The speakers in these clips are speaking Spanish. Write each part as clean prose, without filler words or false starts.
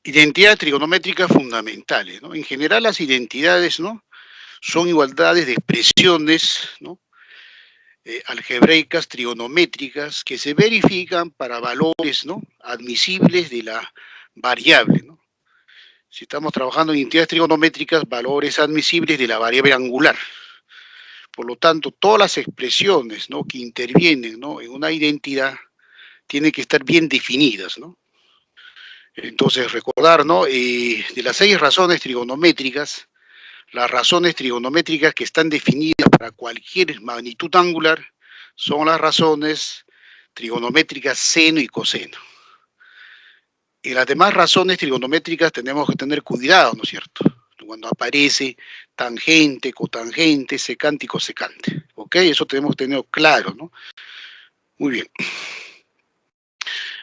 Identidades trigonométricas fundamentales, ¿no? En general las identidades, ¿no?, son igualdades de expresiones, ¿no?, algebraicas trigonométricas que se verifican para valores, ¿no?, admisibles de la variable, ¿no? Si estamos trabajando en identidades trigonométricas, valores admisibles de la variable angular. Por lo tanto, todas las expresiones, ¿no?, que intervienen, ¿no?, en una identidad tienen que estar bien definidas, ¿no? Entonces, recordar, ¿no?, de las 6 razones trigonométricas, las razones trigonométricas que están definidas para cualquier magnitud angular son las razones trigonométricas seno y coseno. En las demás razones trigonométricas tenemos que tener cuidado, ¿no es cierto?, cuando aparece tangente, cotangente, secante y cosecante, ¿ok? Eso tenemos que tener claro, ¿no? Muy bien.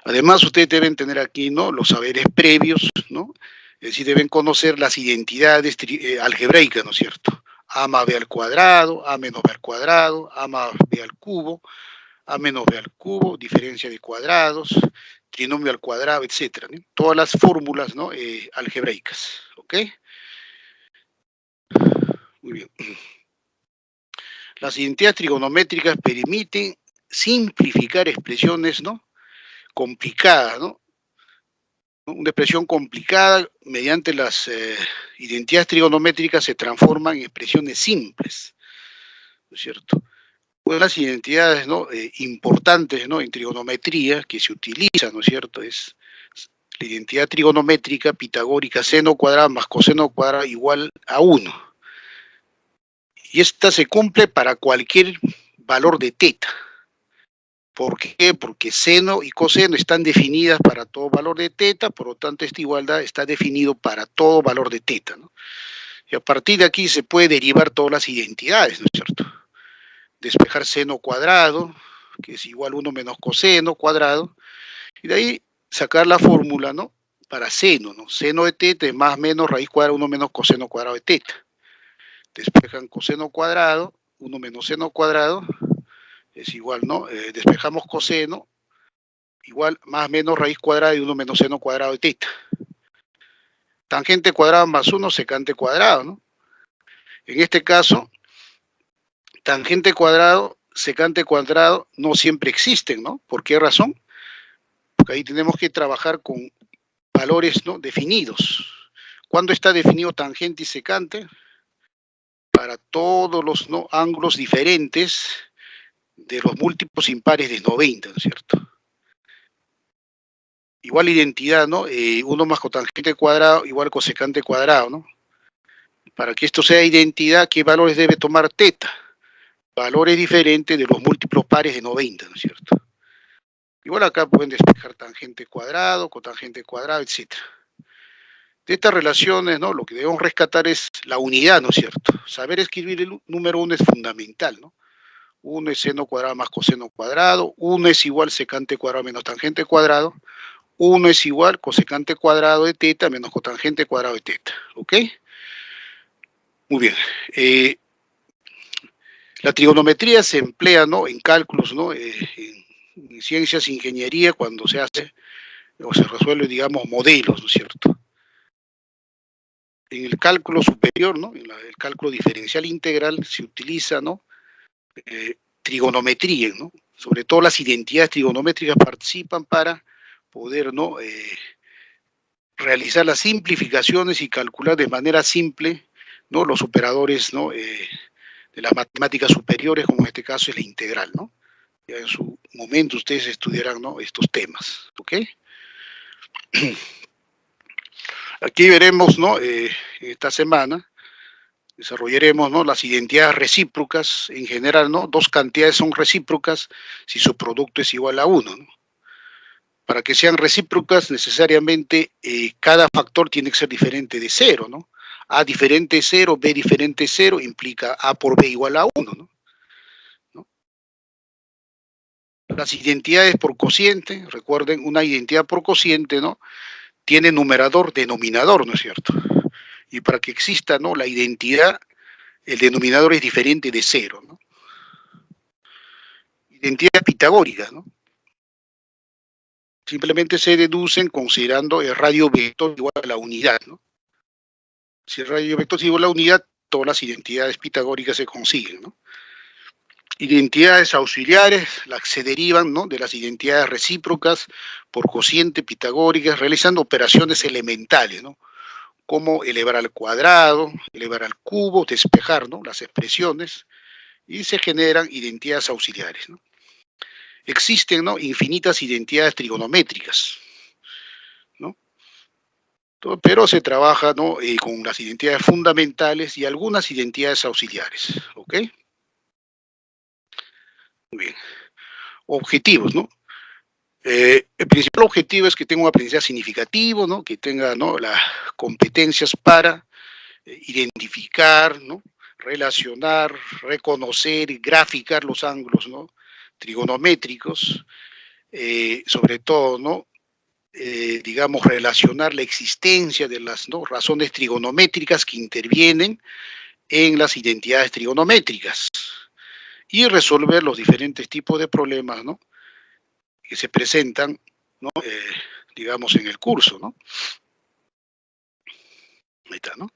Además, ustedes deben tener aquí, ¿no?, los saberes previos, ¿no? Es decir, deben conocer las identidades algebraicas, ¿no es cierto? A más b al cuadrado, a menos b al cuadrado, a más b al cubo, a menos b al cubo, diferencia de cuadrados, trinomio al cuadrado, etcétera, ¿no? Todas las fórmulas, ¿no?, algebraicas, ¿ok? Muy bien. Las identidades trigonométricas permiten simplificar expresiones, ¿no?, complicadas, ¿no? Una expresión complicada mediante las identidades trigonométricas se transforman en expresiones simples, ¿no es cierto? Una de las identidades, ¿no?, importantes, ¿no?, en trigonometría que se utiliza, ¿no es cierto?, es la identidad trigonométrica pitagórica seno cuadrado más coseno cuadrado igual a 1. Y esta se cumple para cualquier valor de teta. ¿Por qué? Porque seno y coseno están definidas para todo valor de teta, por lo tanto esta igualdad está definido para todo valor de teta, ¿no? Y a partir de aquí se puede derivar todas las identidades, ¿no es cierto? Despejar seno cuadrado, que es igual a 1 menos coseno cuadrado, y de ahí sacar la fórmula, ¿no?, para seno, ¿no? Seno de teta es más menos raíz cuadrada 1 menos coseno cuadrado de teta. Despejan coseno cuadrado, 1 menos seno cuadrado, es igual, ¿no? Despejamos coseno, igual más menos raíz cuadrada de 1 menos seno cuadrado de teta. Tangente cuadrada más 1, secante cuadrado, ¿no? En este caso, tangente cuadrado, secante cuadrado no siempre existen, ¿no? ¿Por qué razón? Porque ahí tenemos que trabajar con valores, ¿no?, definidos. ¿Cuándo está definido tangente y secante? Para todos los, ¿no?, ángulos diferentes de los múltiplos impares de 90, ¿no es cierto? Igual identidad, ¿no? 1 más cotangente cuadrado igual cosecante cuadrado, ¿no? Para que esto sea identidad, ¿qué valores debe tomar teta? Valores diferentes de los múltiplos pares de 90, ¿no es cierto? Igual acá pueden despejar tangente cuadrado, cotangente cuadrado, etc. De estas relaciones, ¿no?, lo que debemos rescatar es la unidad, ¿no es cierto? Saber escribir el número 1 es fundamental, ¿no? 1 es seno cuadrado más coseno cuadrado, 1 es igual secante cuadrado menos tangente cuadrado, 1 es igual cosecante cuadrado de teta menos cotangente cuadrado de teta, ¿ok? Muy bien. La trigonometría se emplea, ¿no?, en cálculos, ¿no?, en ciencias, ingeniería, cuando se hace o se resuelve, digamos, modelos, ¿no es cierto? En el cálculo superior, ¿no?, en el cálculo diferencial integral se utiliza, ¿no?, trigonometría, ¿no? Sobre todo las identidades trigonométricas participan para poder, ¿no?, realizar las simplificaciones y calcular de manera simple, ¿no?, los operadores, ¿no?, de las matemáticas superiores, como en este caso es la integral, ¿no? Ya en su momento ustedes estudiarán, ¿no?, estos temas, ¿ok? Aquí veremos, ¿no?, esta semana desarrollaremos, ¿no?, las identidades recíprocas en general, ¿no? Dos cantidades son recíprocas si su producto es igual a 1, ¿no? Para que sean recíprocas, necesariamente cada factor tiene que ser diferente de 0, ¿no? A diferente de 0, B diferente de 0, implica A por B igual a 1, ¿no? Las identidades por cociente, recuerden, una identidad por cociente, ¿no?, tiene numerador, denominador, ¿no es cierto? Y para que exista, ¿no?, la identidad, el denominador es diferente de 0, ¿no? Identidad pitagórica, ¿no? simplemente se deducen considerando el radio vector igual a la unidad, ¿no? Si el radio vector es igual a la unidad, todas las identidades pitagóricas se consiguen, ¿no? Identidades auxiliares, las se derivan, ¿no?, de las identidades recíprocas por cociente pitagóricas, realizando operaciones elementales, ¿no?, como elevar al cuadrado, elevar al cubo, despejar, ¿no?, las expresiones, y se generan identidades auxiliares, ¿no? Existen, ¿no?, infinitas identidades trigonométricas, ¿no? Pero se trabaja, ¿no?, con las identidades fundamentales y algunas identidades auxiliares, ¿ok? Muy bien. Objetivos, ¿no? El principal objetivo es que tenga un aprendizaje significativo, ¿no?, que tenga, ¿no?, las competencias para identificar, ¿no?, relacionar, reconocer y graficar los ángulos, ¿no?, trigonométricos, sobre todo, ¿no?, digamos, relacionar la existencia de las, ¿no?, razones trigonométricas que intervienen en las identidades trigonométricas y resolver los diferentes tipos de problemas, ¿no?, que se presentan, ¿no?, digamos, en el curso, ¿no? Ahí está, ¿no?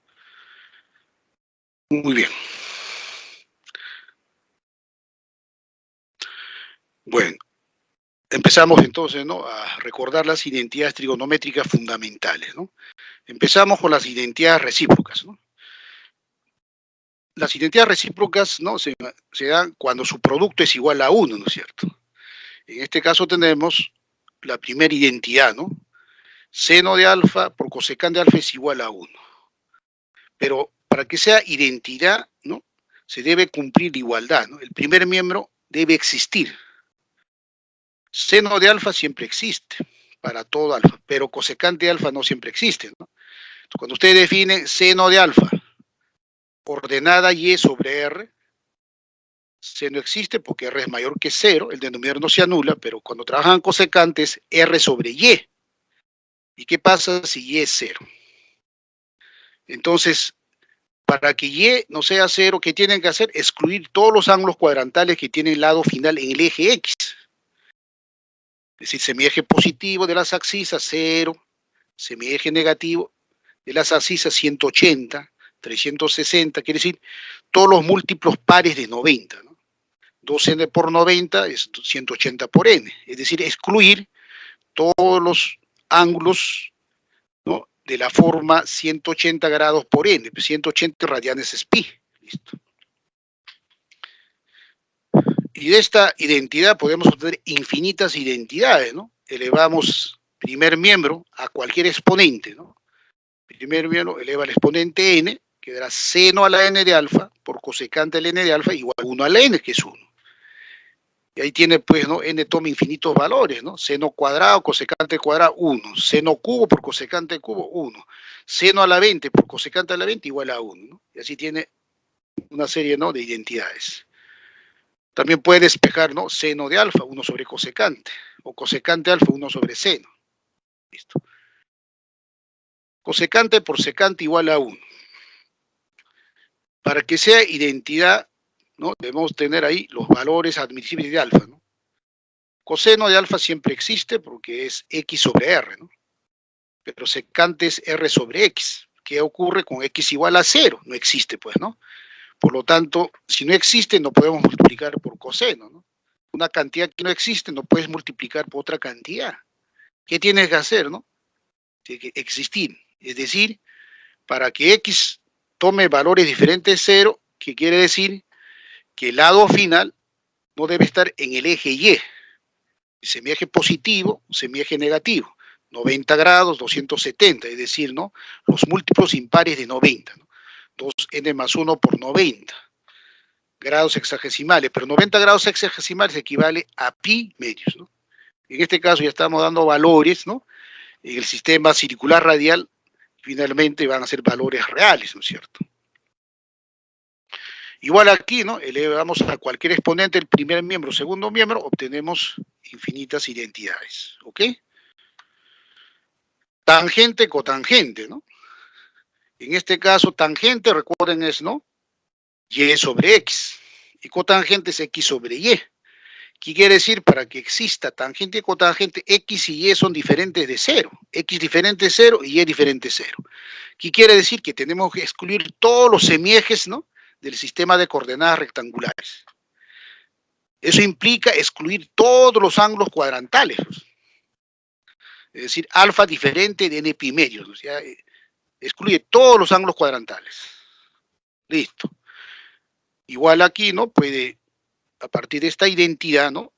Muy bien. Bueno, empezamos entonces, ¿no?, a recordar las identidades trigonométricas fundamentales, ¿no? Empezamos con las identidades recíprocas, ¿no? Las identidades recíprocas, ¿no?, se dan cuando su producto es igual a 1, ¿no es cierto? En este caso tenemos la primera identidad, ¿no? Seno de alfa por cosecante de alfa es igual a 1. Pero para que sea identidad, ¿no?, se debe cumplir igualdad, ¿no? El primer miembro debe existir. Seno de alfa siempre existe para todo alfa, pero cosecante de alfa no siempre existe, ¿no? Entonces, cuando usted define seno de alfa ordenada y sobre R, seno existe porque R es mayor que 0, el denominador no se anula, pero cuando trabajan cosecantes, R sobre Y. ¿Y qué pasa si Y es 0? Entonces, para que Y no sea 0, ¿qué tienen que hacer? Excluir todos los ángulos cuadrantales que tienen lado final en el eje X. Es decir, semieje positivo de las abscisas 0, semieje negativo de las abscisas 180, 360, quiere decir todos los múltiplos pares de 90, ¿no? 2n por 90 es 180 por n, es decir, excluir todos los ángulos, ¿no?, de la forma 180 grados por n, 180 radianes es pi. Listo. Y de esta identidad podemos obtener infinitas identidades, ¿no? Elevamos primer miembro a cualquier exponente, ¿no? Primer miembro eleva al exponente n, que dará seno a la n de alfa por cosecante al n de alfa igual a 1 a la n, que es 1. Y ahí tiene, pues, ¿no?, n toma infinitos valores, ¿no? Seno cuadrado, cosecante cuadrado, 1. Seno cubo por cosecante cubo, 1. Seno a la 20 por cosecante a la 20 igual a 1, ¿no? Y así tiene una serie, ¿no?, de identidades. También puede despejar, ¿no?, seno de alfa, 1 sobre cosecante, o cosecante alfa, 1 sobre seno. Listo. Cosecante por secante igual a 1. Para que sea identidad, ¿no?, debemos tener ahí los valores admisibles de alfa, ¿no? Coseno de alfa siempre existe porque es x sobre r, ¿no? Pero secante es r sobre x. ¿Qué ocurre con x igual a 0? No existe, pues, ¿no? Por lo tanto, si no existe, no podemos multiplicar por coseno, ¿no? Una cantidad que no existe no puedes multiplicar por otra cantidad. ¿Qué tienes que hacer, no? Tiene que existir. Es decir, para que x tome valores diferentes de 0, ¿qué quiere decir? Que el lado final no debe estar en el eje Y. Semieje positivo, semieje negativo. 90 grados, 270, es decir, ¿no?, los múltiplos impares de 90, ¿no? 2n más 1 por 90 grados hexagesimales, pero 90 grados hexagesimales equivale a pi medios, ¿no? En este caso ya estamos dando valores, ¿no?, en el sistema circular radial, finalmente van a ser valores reales, ¿no es cierto? Igual aquí, ¿no?, elevamos a cualquier exponente el primer miembro, segundo miembro, obtenemos infinitas identidades, ¿ok? Tangente, cotangente, ¿no? En este caso, tangente, recuerden, es, ¿no?, y sobre x, y cotangente es x sobre y. ¿Qué quiere decir? Para que exista tangente y cotangente, X y Y son diferentes de cero. X diferente de cero y Y diferente de cero. ¿Qué quiere decir? Que tenemos que excluir todos los semiejes, ¿no?, del sistema de coordenadas rectangulares. Eso implica excluir todos los ángulos cuadrantales. Es decir, alfa diferente de n pi medios. O sea, excluye todos los ángulos cuadrantales. Listo. Igual aquí, ¿no?, puede, a partir de esta identidad, ¿no?,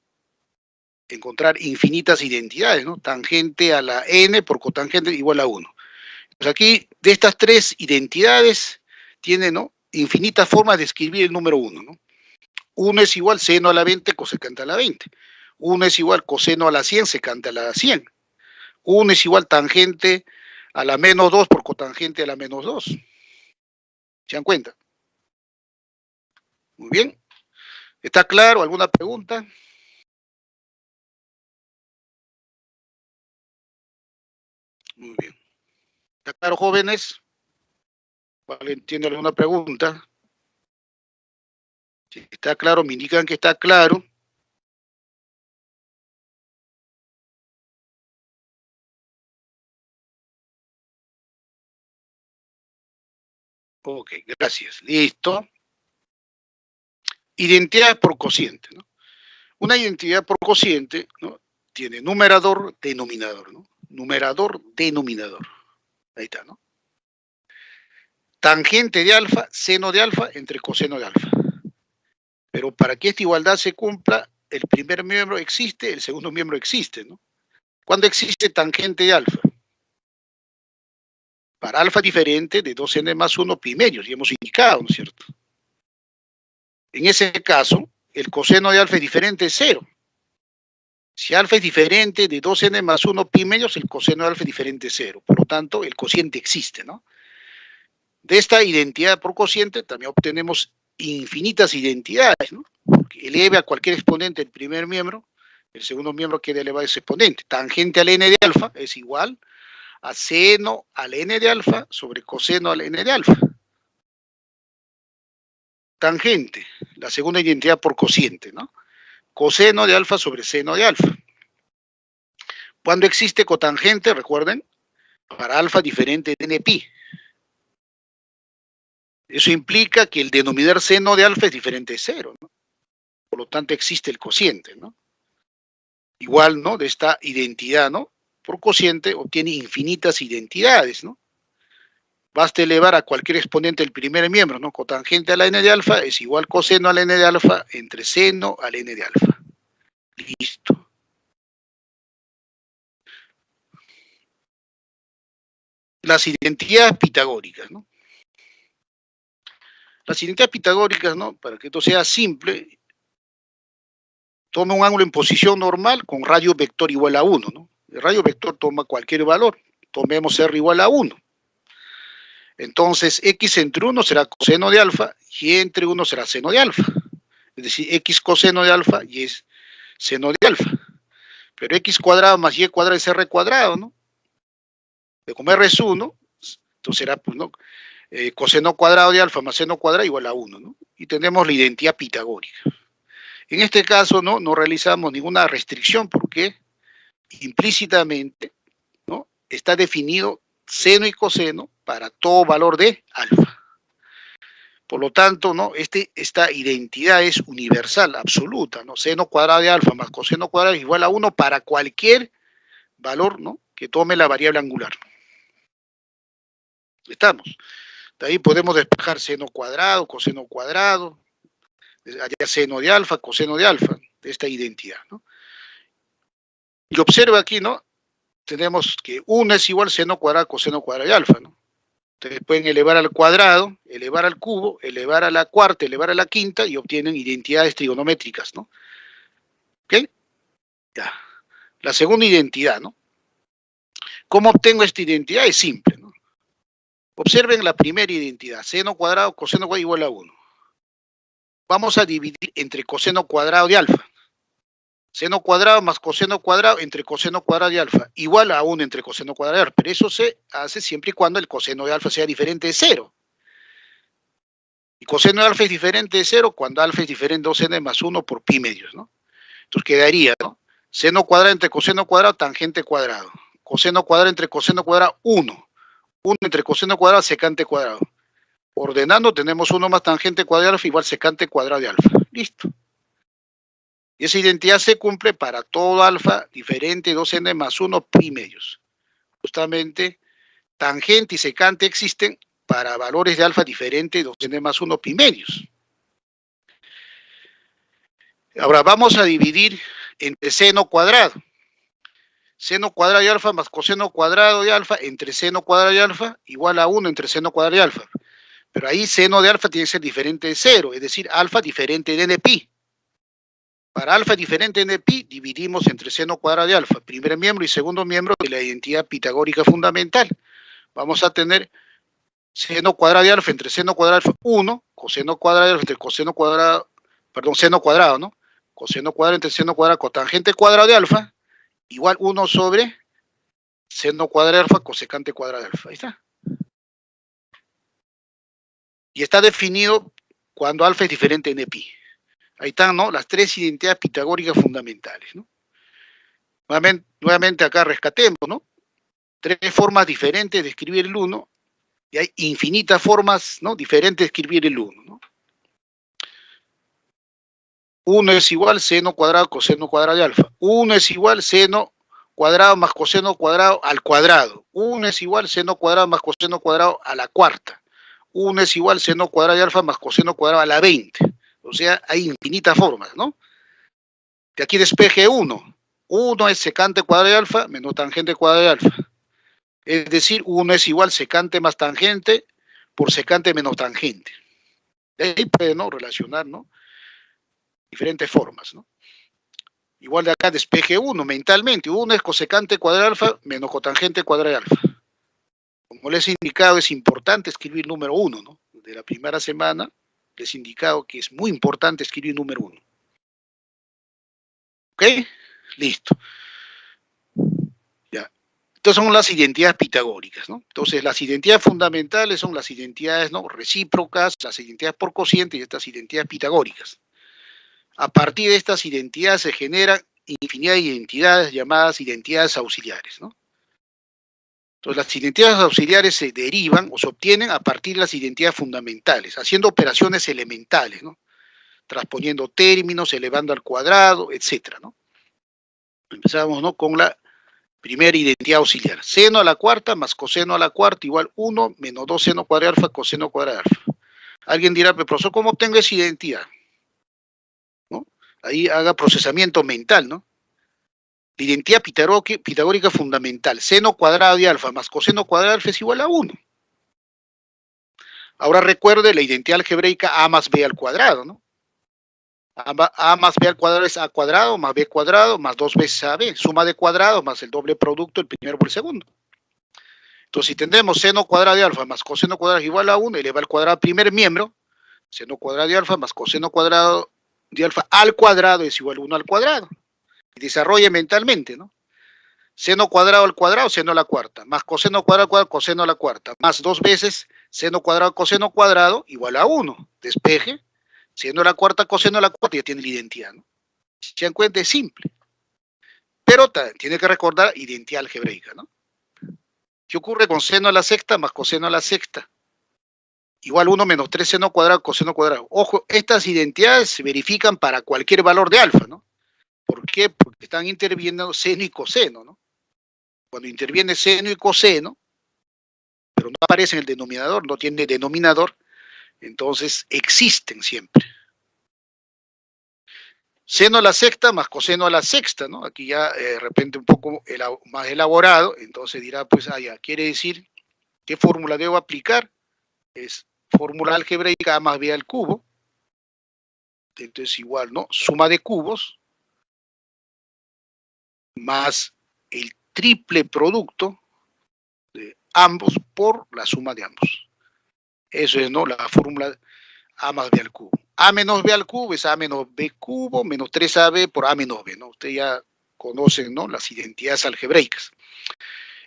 encontrar infinitas identidades, ¿no? Tangente a la n por cotangente igual a 1. Pues aquí, de estas tres identidades, tiene, ¿no?, infinitas formas de escribir el número 1, ¿no? 1 es igual seno a la 20 cosecante a la 20. 1 es igual coseno a la 100 secante a la 100. 1 es igual tangente a la menos 2 por cotangente a la menos 2. ¿Se dan cuenta? Muy bien. ¿Está claro? ¿Alguna pregunta? Muy bien. ¿Está claro, jóvenes? ¿Alguien tiene alguna pregunta? Si está claro, me indican que está claro. Ok, gracias. Listo. Identidad por cociente, ¿no? Una identidad por cociente, ¿no?, tiene numerador, denominador, ¿no? Numerador, denominador. Ahí está, ¿no? Tangente de alfa, seno de alfa entre coseno de alfa. Pero para que esta igualdad se cumpla, el primer miembro existe, el segundo miembro existe, ¿no? ¿Cuándo existe tangente de alfa? Para alfa diferente de 2n más 1 pi medios, y hemos indicado, ¿no es cierto? En ese caso, el coseno de alfa es diferente de 0. Si alfa es diferente de 2n más 1 pi medios, el coseno de alfa es diferente de 0. Por lo tanto, el cociente existe, ¿no? De esta identidad por cociente también obtenemos infinitas identidades, ¿no? Porque eleve a cualquier exponente el primer miembro, el segundo miembro queda elevado a ese exponente. Tangente al n de alfa es igual a seno al n de alfa sobre coseno al n de alfa. Tangente, la segunda identidad por cociente, ¿no? Coseno de alfa sobre seno de alfa. Cuando existe cotangente, recuerden, para alfa diferente de n pi. Eso implica que el denominador seno de alfa es diferente de 0, ¿no? Por lo tanto, existe el cociente, ¿no? Igual, ¿no?, de esta identidad, ¿no?, por cociente obtiene infinitas identidades, ¿no? Basta elevar a cualquier exponente el primer miembro, ¿no? Cotangente a la n de alfa es igual coseno a la n de alfa entre seno al n de alfa. Listo. Las identidades pitagóricas, ¿no? Las identidades pitagóricas, ¿no?, para que esto sea simple, toma un ángulo en posición normal con radio vector igual a 1, ¿no? El radio vector toma cualquier valor. Tomemos R igual a 1. Entonces, X entre 1 será coseno de alfa y entre 1 será seno de alfa. Es decir, X coseno de alfa y es seno de alfa. Pero X cuadrado más Y cuadrado es R cuadrado, ¿no? De como R es 1, entonces será, pues, ¿no?, coseno cuadrado de alfa más seno cuadrado igual a 1, ¿no? Y tenemos la identidad pitagórica. En este caso, no realizamos ninguna restricción porque implícitamente, ¿no?, está definido seno y coseno para todo valor de alfa. Por lo tanto, ¿no?, esta identidad es universal, absoluta, ¿no? Seno cuadrado de alfa más coseno cuadrado es igual a 1 para cualquier valor, ¿no?, que tome la variable angular. ¿Estamos? De ahí podemos despejar seno cuadrado, coseno cuadrado, allá seno de alfa, coseno de alfa, de esta identidad, ¿no? Y observa aquí, ¿no?, tenemos que 1 es igual seno cuadrado, coseno cuadrado de alfa, ¿no? Ustedes pueden elevar al cuadrado, elevar al cubo, elevar a la cuarta, elevar a la quinta y obtienen identidades trigonométricas, ¿no? ¿Ok? Ya. La segunda identidad, ¿no? ¿Cómo obtengo esta identidad? Es simple, ¿no? Observen la primera identidad, seno cuadrado, coseno cuadrado igual a 1. Vamos a dividir entre coseno cuadrado de alfa. Seno cuadrado más coseno cuadrado entre coseno cuadrado de alfa, igual a 1 entre coseno cuadrado de alfa. Pero eso se hace siempre y cuando el coseno de alfa sea diferente de 0. Y coseno de alfa es diferente de 0 cuando alfa es diferente de 2n más 1 por pi medios, ¿no? Entonces quedaría, ¿no? Seno cuadrado entre coseno cuadrado, tangente cuadrado. Coseno cuadrado entre coseno cuadrado, 1. 1 entre coseno cuadrado, secante cuadrado. Ordenando, tenemos 1 más tangente cuadrado de alfa igual secante cuadrado de alfa. Listo. Y esa identidad se cumple para todo alfa diferente 2n más 1 pi medios. Justamente, tangente y secante existen para valores de alfa diferente 2n más 1 pi medios. Ahora vamos a dividir entre seno cuadrado. Seno cuadrado de alfa más coseno cuadrado de alfa entre seno cuadrado de alfa igual a 1 entre seno cuadrado de alfa. Pero ahí seno de alfa tiene que ser diferente de 0, es decir, alfa diferente de n pi. Para alfa diferente de n pi, dividimos entre seno cuadrado de alfa, primer miembro y segundo miembro de la identidad pitagórica fundamental. Vamos a tener seno cuadrado de alfa entre seno cuadrado de alfa 1, coseno cuadrado de alfa entre coseno cuadrado, perdón, seno cuadrado, ¿no? Coseno cuadrado entre seno cuadrado cotangente cuadrado de alfa, igual 1 sobre seno cuadrado de alfa cosecante cuadrado de alfa. Ahí está. Y está definido cuando alfa es diferente de n pi. Ahí están, ¿no? Las tres identidades pitagóricas fundamentales, ¿no? Nuevamente acá rescatemos, ¿no? Tres formas diferentes de escribir el 1 y hay infinitas formas, ¿no? Diferentes de escribir el 1, ¿no? 1 es igual seno cuadrado coseno cuadrado de alfa. 1 es igual seno cuadrado más coseno cuadrado al cuadrado. 1 es igual seno cuadrado más coseno cuadrado a la cuarta. 1 es igual seno cuadrado de alfa más coseno cuadrado a la 20. O sea, hay infinitas formas, ¿no? De aquí despeje 1. 1 es secante cuadrado de alfa menos tangente cuadrado de alfa. Es decir, 1 es igual secante más tangente por secante menos tangente. De ahí puede, ¿no? Relacionar, ¿no? Diferentes formas, ¿no? Igual de acá despeje 1 mentalmente. 1 es cosecante cuadrado de alfa menos cotangente cuadrado de alfa. Como les he indicado, es importante escribir número 1, ¿no? De la primera semana les he indicado que es muy importante escribir número 1. ¿Ok? Listo. Ya. Estas son las identidades pitagóricas, ¿no? Entonces, las identidades fundamentales son las identidades, ¿no? Recíprocas, las identidades por cociente y estas identidades pitagóricas. A partir de estas identidades se generan infinidad de identidades llamadas identidades auxiliares, ¿no? Entonces, las identidades auxiliares se derivan o se obtienen a partir de las identidades fundamentales, haciendo operaciones elementales, ¿no? Transponiendo términos, elevando al cuadrado, etcétera, ¿no? Empezamos, ¿no? Con la primera identidad auxiliar. Seno a la cuarta más coseno a la cuarta igual 1 menos 2 seno cuadrado de alfa coseno cuadrado de alfa. Alguien dirá, pero profesor, ¿cómo obtengo esa identidad? ¿No? Ahí haga procesamiento mental, ¿no? La identidad pitagórica fundamental, seno cuadrado de alfa más coseno cuadrado de alfa es igual a 1. Ahora recuerde la identidad algebraica a más b al cuadrado, ¿no? A más b al cuadrado es a cuadrado más b cuadrado más 2 veces ab, suma de cuadrados más el doble producto del primero por el segundo. Entonces, si tendremos seno cuadrado de alfa más coseno cuadrado es igual a 1, eleva al cuadrado primer miembro, seno cuadrado de alfa más coseno cuadrado de alfa al cuadrado es igual a 1 al cuadrado. Desarrolle mentalmente, ¿no? Seno cuadrado al cuadrado, seno a la cuarta, más coseno cuadrado al cuadrado, coseno a la cuarta, más 2 veces seno cuadrado coseno cuadrado igual a 1. Despeje, seno a la cuarta, coseno a la cuarta, ya tiene la identidad, ¿no? Si se dan cuenta, es simple. Pero tiene que recordar identidad algebraica, ¿no? ¿Qué ocurre con seno a la sexta más coseno a la sexta? Igual 1 menos 3 seno cuadrado, coseno cuadrado. Ojo, estas identidades se verifican para cualquier valor de alfa, ¿no? ¿Por qué? Porque están interviniendo seno y coseno, ¿no? Cuando interviene seno y coseno, pero no aparece en el denominador, no tiene denominador, entonces existen siempre. Seno a la sexta más coseno a la sexta, ¿no? Aquí ya de repente un poco más elaborado, entonces dirá, pues, ya, quiere decir, ¿qué fórmula debo aplicar? Es fórmula algebraica a más b al cubo, entonces igual, ¿no? Suma de cubos, más el triple producto de ambos por la suma de ambos. Eso es, ¿no? La fórmula a más b al cubo. A menos b al cubo es a menos b cubo menos 3ab por a menos b, ¿no? Ustedes ya conocen, ¿no? Las identidades algebraicas.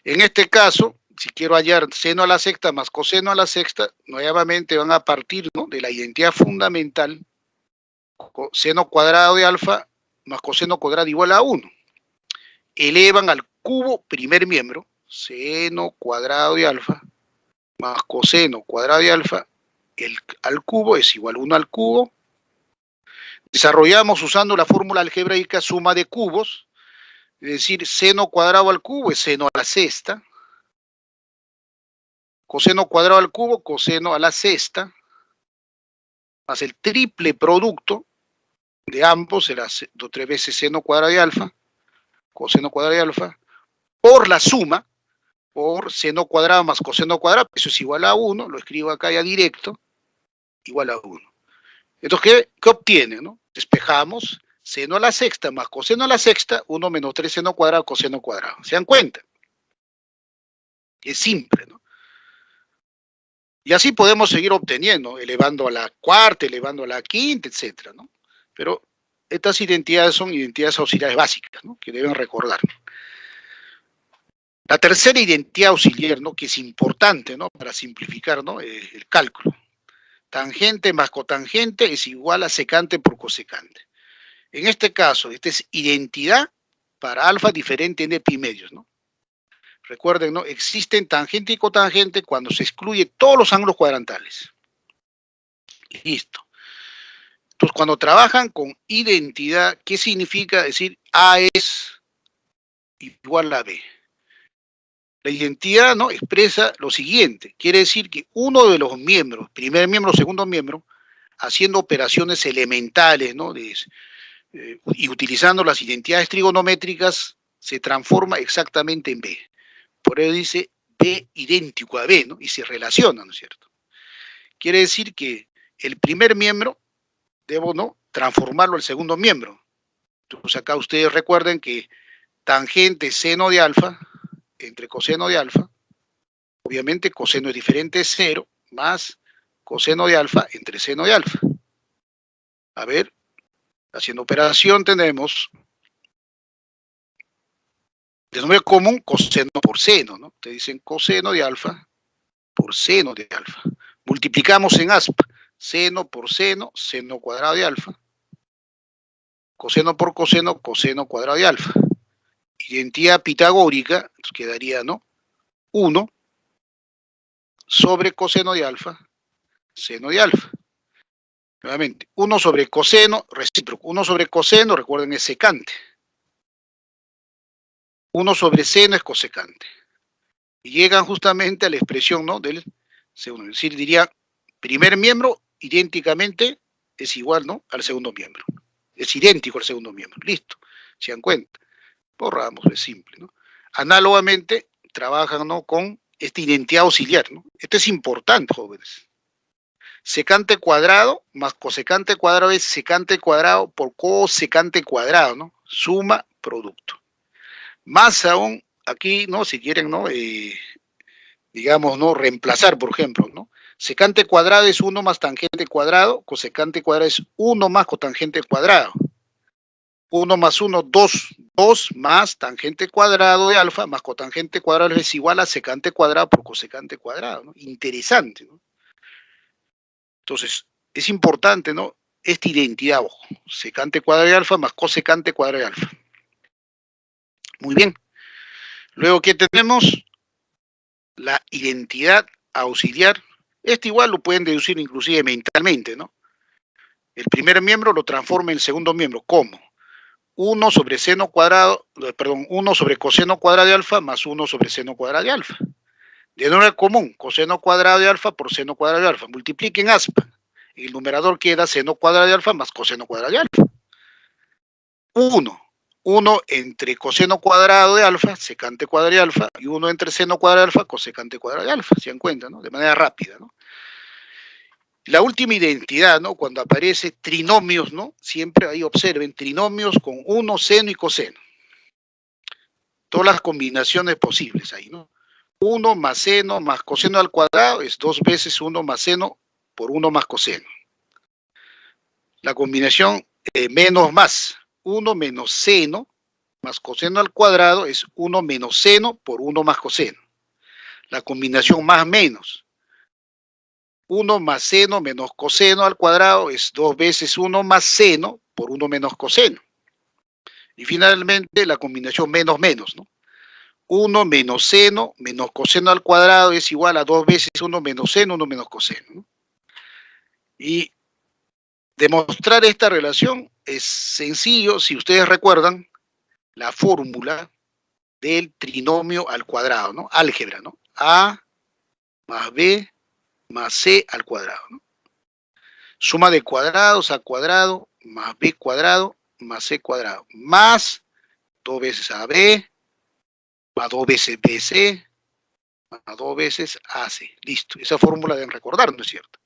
En este caso, si quiero hallar seno a la sexta más coseno a la sexta, nuevamente van a partir, ¿no? De la identidad fundamental, seno cuadrado de alfa más coseno cuadrado igual a 1. Elevan al cubo primer miembro, seno cuadrado de alfa, más coseno cuadrado de alfa, al cubo es igual a 1 al cubo. Desarrollamos usando la fórmula algebraica suma de cubos, es decir, seno cuadrado al cubo es seno a la sexta, coseno cuadrado al cubo, coseno a la sexta, más el triple producto de ambos será 2 3 veces seno cuadrado de alfa, coseno cuadrado de alfa, por la suma, por seno cuadrado más coseno cuadrado, eso es igual a 1, lo escribo acá ya directo, igual a 1. Entonces, ¿qué obtiene? ¿No? Despejamos seno a la sexta más coseno a la sexta, 1 menos 3 seno cuadrado, coseno cuadrado. ¿Se dan cuenta? Es simple, ¿no? Y así podemos seguir obteniendo, elevando a la cuarta, elevando a la quinta, etcétera, ¿no? Pero estas identidades son identidades auxiliares básicas, ¿no? Que deben recordar. La tercera identidad auxiliar, ¿no? Que es importante, ¿no? Para simplificar, ¿no? El cálculo. Tangente más cotangente es igual a secante por cosecante. En este caso, esta es identidad para alfa diferente en epimedios, ¿no? Recuerden, ¿no? Existen tangente y cotangente cuando se excluye todos los ángulos cuadrantales. Listo. Entonces, cuando trabajan con identidad, ¿qué significa decir A es igual a B? La identidad, ¿no? Expresa lo siguiente. Quiere decir que uno de los miembros, primer miembro, segundo miembro, haciendo operaciones elementales, ¿no? Y utilizando las identidades trigonométricas, se transforma exactamente en B. Por eso dice B idéntico a B, ¿no? Y se relaciona, ¿no es cierto? Quiere decir que el primer miembro debo, ¿no? Transformarlo al segundo miembro. Entonces acá ustedes recuerden que tangente seno de alfa entre coseno de alfa, obviamente coseno es diferente, 0, más coseno de alfa entre seno de alfa. A ver, haciendo operación tenemos denominador común coseno por seno, ¿no? Te dicen coseno de alfa por seno de alfa. Multiplicamos en aspa, seno por seno, seno cuadrado de alfa. Coseno por coseno, coseno cuadrado de alfa. Identidad pitagórica, quedaría, ¿no? 1 sobre coseno de alfa, seno de alfa. Nuevamente, 1 sobre coseno, recíproco. 1 sobre coseno, recuerden, es secante. 1 sobre seno es cosecante. Y llegan justamente a la expresión, ¿no? Del segundo. Es decir, diría, primer miembro idénticamente es igual, ¿no? Al segundo miembro. Es idéntico al segundo miembro. Listo. Se dan cuenta. Borramos, es simple, ¿no? Análogamente, trabajan, ¿no? Con esta identidad auxiliar, ¿no? Esto es importante, jóvenes. Secante cuadrado más cosecante cuadrado es secante cuadrado por cosecante cuadrado, ¿no? Suma, producto. Más aún, aquí, ¿no? Si quieren, ¿no? Digamos, ¿no? Reemplazar, por ejemplo, ¿no? Secante cuadrado es 1 más tangente cuadrado, cosecante cuadrado es 1 más cotangente cuadrado. 1 más 1, 2. 2 más tangente cuadrado de alfa más cotangente cuadrado es igual a secante cuadrado por cosecante cuadrado, ¿no? Interesante, ¿no? Entonces, es importante, ¿no? Esta identidad, ojo, secante cuadrado de alfa más cosecante cuadrado de alfa. Muy bien. Luego, ¿qué tenemos? La identidad auxiliar. Este igual lo pueden deducir inclusive mentalmente, ¿no? El primer miembro lo transforma en el segundo miembro. ¿Cómo? 1 sobre seno cuadrado, perdón, 1 sobre coseno cuadrado de alfa más 1 sobre seno cuadrado de alfa. Denominador común, coseno cuadrado de alfa por seno cuadrado de alfa. Multipliquen aspa. El numerador queda seno cuadrado de alfa más coseno cuadrado de alfa. 1. 1 entre coseno cuadrado de alfa, secante cuadrado de alfa, y 1 entre seno cuadrado de alfa, cosecante cuadrado de alfa. Se dan cuenta, ¿no? De manera rápida, ¿no? La última identidad, ¿no? Cuando aparece trinomios, ¿no? Siempre ahí observen trinomios con 1, seno y coseno. Todas las combinaciones posibles ahí, ¿no? 1 más seno más coseno al cuadrado es 2 veces 1 más seno por 1 más coseno. La combinación menos más, 1 menos seno más coseno al cuadrado es 1 menos seno por 1 más coseno. La combinación más menos, 1 más seno menos coseno al cuadrado es 2 veces 1 más seno por 1 menos coseno. Y finalmente la combinación menos menos, ¿no? 1 menos seno menos coseno al cuadrado es igual a 2 veces 1 menos seno, 1 menos coseno, ¿no? Y demostrar esta relación es sencillo si ustedes recuerdan la fórmula del trinomio al cuadrado, ¿no? Álgebra, ¿no? A más B más C al cuadrado, ¿no? Suma de cuadrados a cuadrado más B cuadrado más C cuadrado más 2 veces AB más 2 veces BC más 2 veces AC. Listo. Esa fórmula deben recordar, ¿no es cierto?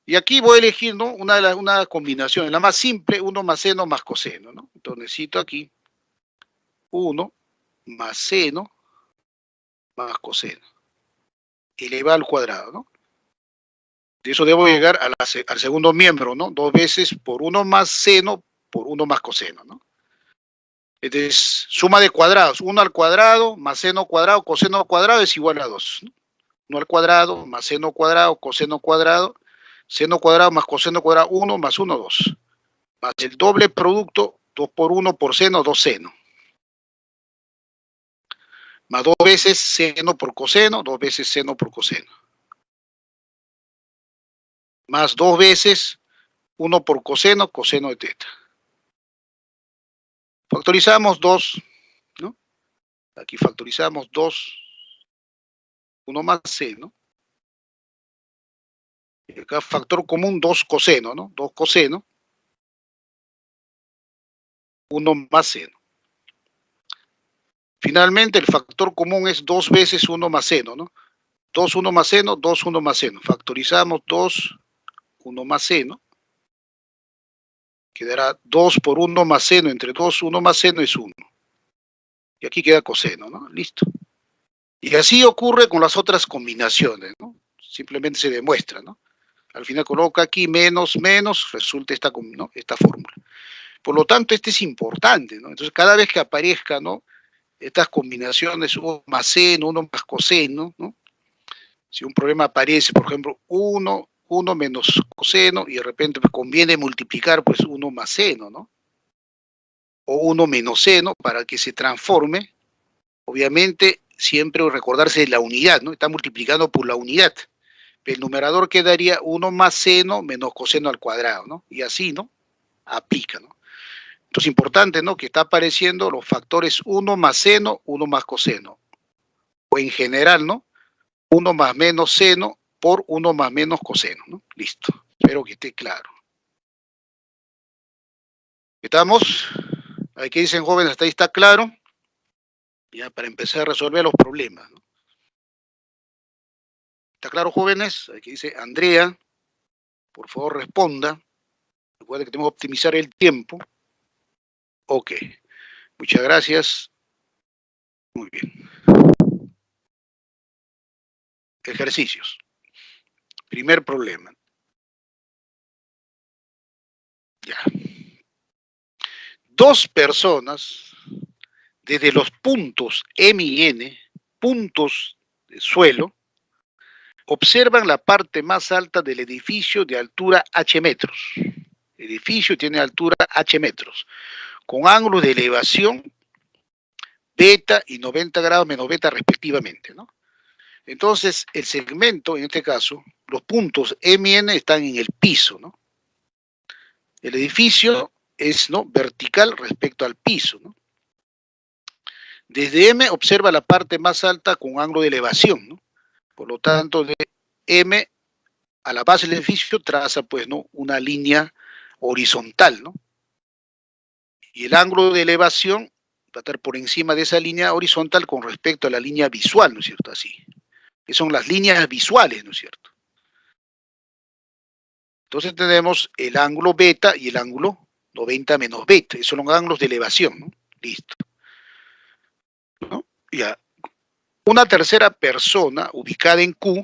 Y aquí voy a elegir, ¿no? Una combinación, la más simple, 1 más seno más coseno, ¿no? Entonces necesito aquí 1 más seno más coseno elevado al cuadrado, ¿no? De eso debo llegar al segundo miembro, ¿no? 2 veces por 1 más seno por 1 más coseno, ¿no? Entonces, suma de cuadrados, 1 al cuadrado más seno cuadrado, coseno cuadrado es igual a 2, ¿no? 1 al cuadrado más seno cuadrado, coseno cuadrado, seno cuadrado más coseno cuadrado, 1 más 1, 2. Más el doble producto, 2 por 1 por seno, 2 seno. Más 2 veces seno por coseno, 2 veces seno por coseno. Más 2 veces 1 por coseno, coseno de teta. Factorizamos 2, ¿no? Aquí factorizamos 2, 1 más seno. Y acá factor común 2 coseno, ¿no? 2 coseno, 1 más seno. Finalmente el factor común es 2 veces 1 más seno, ¿no? 2, 1 más seno, 2, 1 más seno. Factorizamos 2, 1 más seno. Quedará 2 por 1 más seno, entre 2, 1 más seno es 1. Y aquí queda coseno, ¿no? Listo. Y así ocurre con las otras combinaciones, ¿no? Simplemente se demuestra, ¿no? Al final coloca aquí menos, menos, resulta esta, ¿no? Esta fórmula. Por lo tanto, este es importante, ¿no? Entonces, cada vez que aparezca, ¿no? Estas combinaciones, 1 más seno, 1 más coseno, ¿no? Si un problema aparece, por ejemplo, 1 menos coseno, y de repente me conviene multiplicar, pues 1 más seno, ¿no? O 1 menos seno, para que se transforme, obviamente, siempre recordarse de la unidad, ¿no? Está multiplicando por la unidad. El numerador quedaría 1 más seno menos coseno al cuadrado, ¿no? Y así, ¿no? Aplica, ¿no? Entonces, importante, ¿no? Que está apareciendo los factores 1 más seno, 1 más coseno. O en general, ¿no? 1 más menos seno por 1 más menos coseno, ¿no? Listo. Espero que esté claro. ¿Estamos? Aquí dicen jóvenes, hasta ahí está claro. Ya para empezar a resolver los problemas, ¿no? ¿Está claro, jóvenes? Aquí dice Andrea, por favor responda. Recuerden que tenemos que optimizar el tiempo. Ok, muchas gracias. Muy bien. Ejercicios. Primer problema. Ya. Dos personas, desde los puntos M y N, puntos de suelo, observan la parte más alta del edificio de altura H metros. El edificio tiene altura H metros, con ángulos de elevación beta y 90 grados menos beta respectivamente, ¿no? Entonces, el segmento, en este caso, los puntos M y N están en el piso, ¿no? El edificio es, ¿no?, vertical respecto al piso, ¿no? Desde M observa la parte más alta con ángulo de elevación, ¿no? Por lo tanto, de M a la base del edificio traza, pues, ¿no?, una línea horizontal, ¿no? Y el ángulo de elevación va a estar por encima de esa línea horizontal con respecto a la línea visual, ¿no es cierto? Así. Que son las líneas visuales, ¿no es cierto? Entonces tenemos el ángulo beta y el ángulo 90 menos beta. Esos son los ángulos de elevación, ¿no? Listo, ¿no? Ya. Una tercera persona ubicada en Q,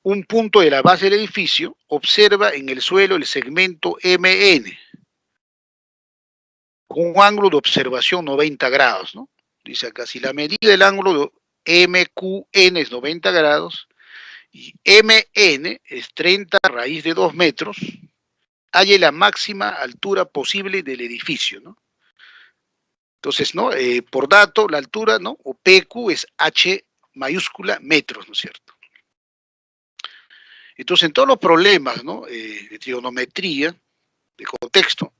un punto de la base del edificio, observa en el suelo el segmento MN con un ángulo de observación 90 grados, ¿no? Dice acá, si la medida del ángulo de MQN es 90 grados y MN es 30 raíz de 2 metros, halle la máxima altura posible del edificio, ¿no? Entonces, ¿no? Por dato, la altura, ¿no? O PQ es H mayúscula metros, ¿no es cierto? Entonces, en todos los problemas, ¿no? De trigonometría, de contexto,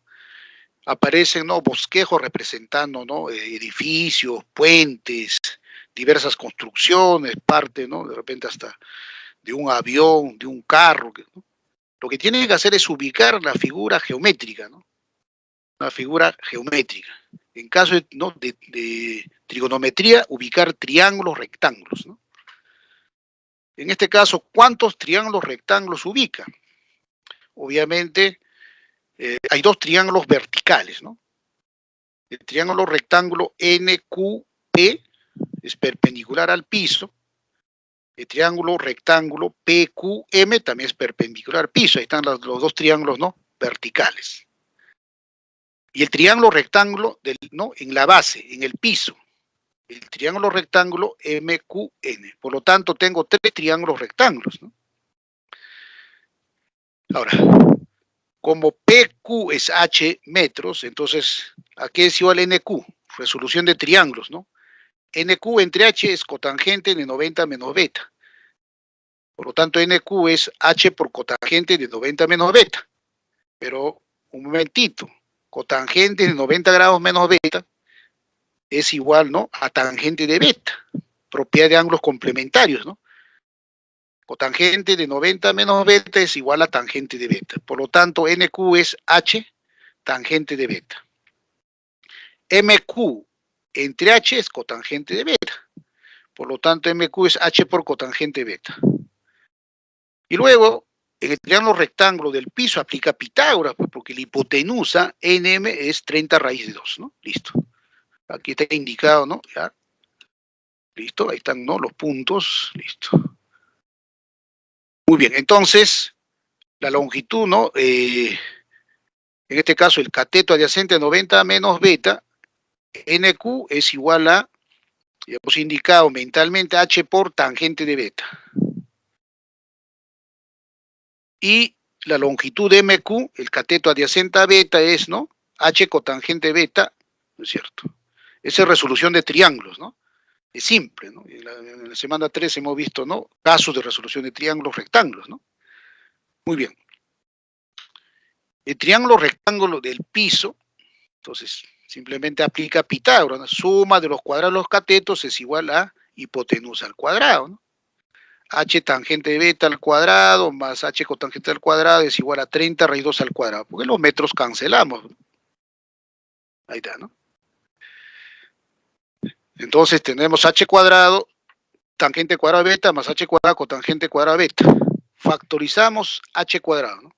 aparecen, ¿no? Bosquejos representando, ¿no? Edificios, puentes, diversas construcciones, parte, ¿no? De repente hasta de un avión, de un carro, ¿no? Lo que tienen que hacer es ubicar la figura geométrica, ¿no? Una figura geométrica. En caso de, ¿no? de trigonometría, ubicar triángulos, rectángulos, ¿no? En este caso, ¿cuántos triángulos rectángulos ubica? Obviamente, hay dos triángulos verticales, ¿no? El triángulo rectángulo NQP es perpendicular al piso. El triángulo rectángulo PQM también es perpendicular al piso. Ahí están los dos triángulos, ¿no? Verticales. Y el triángulo rectángulo ¿no? En la base, en el piso. El triángulo rectángulo MQN. Por lo tanto, tengo tres triángulos rectángulos, ¿no? Ahora, como PQ es H metros, entonces, ¿a qué es igual NQ? Resolución de triángulos, ¿no? NQ entre H es cotangente de 90 menos beta. Por lo tanto, NQ es H por cotangente de 90 menos beta. Pero, un momentito, cotangente de 90 grados menos beta es igual, ¿no? A tangente de beta, propiedad de ángulos complementarios, ¿no? Cotangente de 90 menos beta es igual a tangente de beta. Por lo tanto, NQ es H tangente de beta. MQ entre H es cotangente de beta. Por lo tanto, MQ es H por cotangente beta. Y luego, en el triángulo rectángulo del piso aplica Pitágoras, pues, porque la hipotenusa NM es 30 raíz de 2, ¿no? Listo. Aquí está indicado, ¿no? Ya. Listo, ahí están, ¿no? Los puntos, listo. Muy bien, entonces, la longitud, ¿no? En este caso, el cateto adyacente a 90 menos beta, NQ es igual a, ya hemos indicado mentalmente, H por tangente de beta. Y la longitud de MQ, el cateto adyacente a beta es, ¿no? H cotangente beta, ¿no es cierto? Esa es resolución de triángulos, ¿no? Es simple, ¿no? En la semana 3 hemos visto, ¿no? Casos de resolución de triángulos rectángulos, ¿no? Muy bien. El triángulo rectángulo del piso, entonces, simplemente aplica Pitágoras, ¿no? Suma de los cuadrados de los catetos es igual a hipotenusa al cuadrado, ¿no? H tangente de beta al cuadrado más H cotangente al cuadrado es igual a 30 raíz 2 al cuadrado, porque los metros cancelamos, ¿no? Ahí está, ¿no? Entonces tenemos H cuadrado, tangente cuadrado beta, más H cuadrado cotangente cuadrado beta. Factorizamos H cuadrado, ¿no?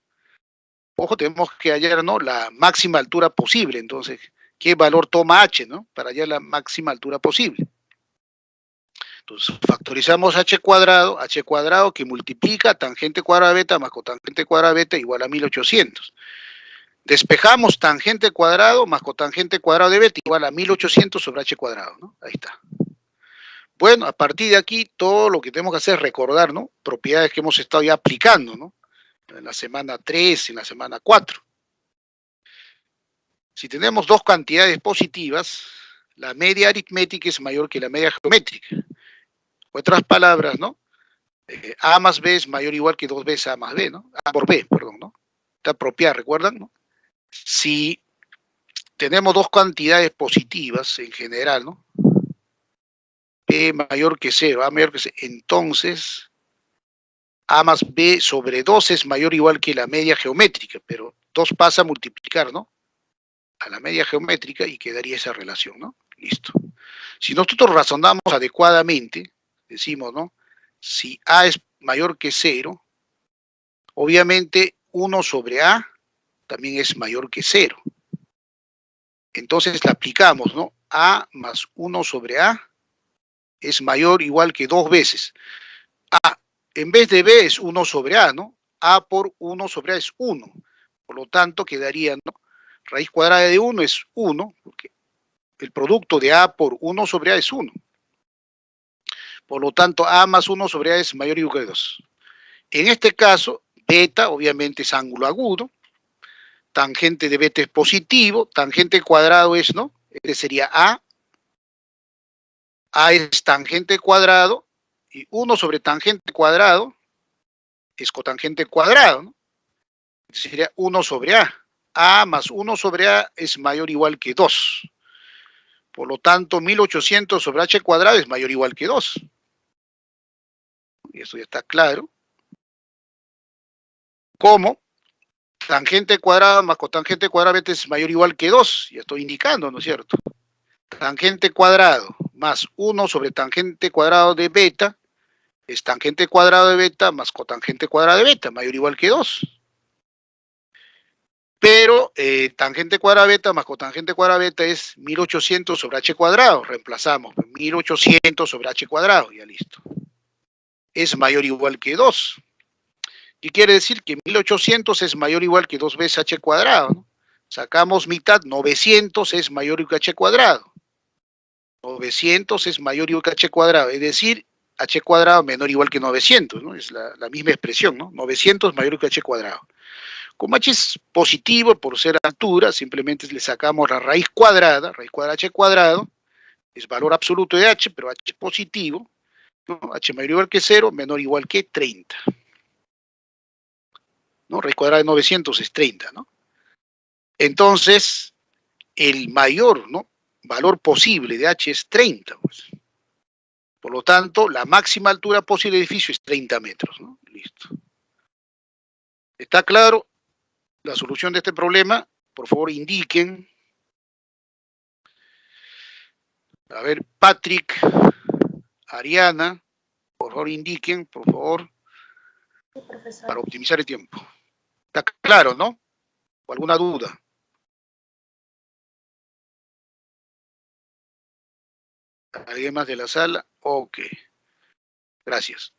Ojo, tenemos que hallar, ¿no? La máxima altura posible, entonces, ¿qué valor toma H, ¿no? Para hallar la máxima altura posible. Entonces, factorizamos H cuadrado que multiplica tangente cuadrada beta más cotangente cuadrada beta igual a 1800. Despejamos tangente cuadrado más cotangente cuadrado de beta igual a 1800 sobre H cuadrado, ¿no? Ahí está. Bueno, a partir de aquí, todo lo que tenemos que hacer es recordar, ¿no? Propiedades que hemos estado ya aplicando, ¿no? En la semana 3, en la semana 4. Si tenemos dos cantidades positivas, la media aritmética es mayor que la media geométrica. Otras palabras, ¿no? A más B es mayor o igual que 2 veces A más B, ¿no? A por B, perdón, ¿no? Está apropiada, ¿recuerdan? ¿No? Si tenemos dos cantidades positivas en general, ¿no? B mayor que 0, A mayor que 0, entonces A más B sobre 2 es mayor o igual que la media geométrica, pero 2 pasa a multiplicar, ¿no? A la media geométrica y quedaría esa relación, ¿no? Listo. Si nosotros razonamos adecuadamente, decimos, ¿no? Si A es mayor que 0, obviamente 1 sobre A también es mayor que 0. Entonces la aplicamos, ¿no? A más 1 sobre A es mayor o igual que 2 veces. A en vez de B es 1 sobre A, ¿no? A por 1 sobre A es 1. Por lo tanto, quedaría, ¿no? Raíz cuadrada de 1 es 1, porque el producto de A por 1 sobre A es 1. Por lo tanto, A más 1 sobre A es mayor o igual que 2. En este caso, beta obviamente es ángulo agudo. tangente de beta es positivo, tangente cuadrado es, ¿no? Este sería A. A es tangente cuadrado, y 1 sobre tangente cuadrado es cotangente cuadrado, ¿no? Sería 1 sobre A. A más 1 sobre A es mayor o igual que 2. Por lo tanto, 1800 sobre h cuadrado es mayor o igual que 2. Y eso ya está claro. ¿Cómo? Tangente cuadrada más cotangente cuadrado beta es mayor o igual que 2. Ya estoy indicando, ¿no es cierto? Tangente cuadrado más 1 sobre tangente cuadrado de beta es tangente cuadrado de beta más cotangente cuadrado de beta, mayor o igual que 2. Pero tangente cuadrada beta más cotangente cuadrada beta es 1800 sobre h cuadrado. Reemplazamos 1800 sobre h cuadrado, ya listo. Es mayor o igual que 2. ¿Qué quiere decir? Que 1800 es mayor o igual que 2 veces h cuadrado, ¿no? Sacamos mitad, 900 es mayor o igual que h cuadrado. 900 es mayor o igual que h cuadrado, es decir, h cuadrado menor o igual que 900, ¿no? Es la misma expresión, ¿no? 900 mayor que h cuadrado. Como h es positivo por ser altura, simplemente le sacamos la raíz cuadrada de h cuadrado, es valor absoluto de h, pero h es positivo, ¿no? H mayor o igual que 0, menor o igual que 30. ¿No? Raíz cuadrada de 900 es 30, ¿no? Entonces, el mayor, ¿no?, valor posible de h es 30, pues. Por lo tanto, la máxima altura posible del edificio es 30 metros, ¿no? Listo. ¿Está claro la solución de este problema? Por favor, indiquen. A ver, Patrick, Ariana, por favor, indiquen, por favor, Sí, profesor. para optimizar el tiempo. ¿Está claro, no? ¿O alguna duda? ¿Alguien más de la sala? Ok. Gracias.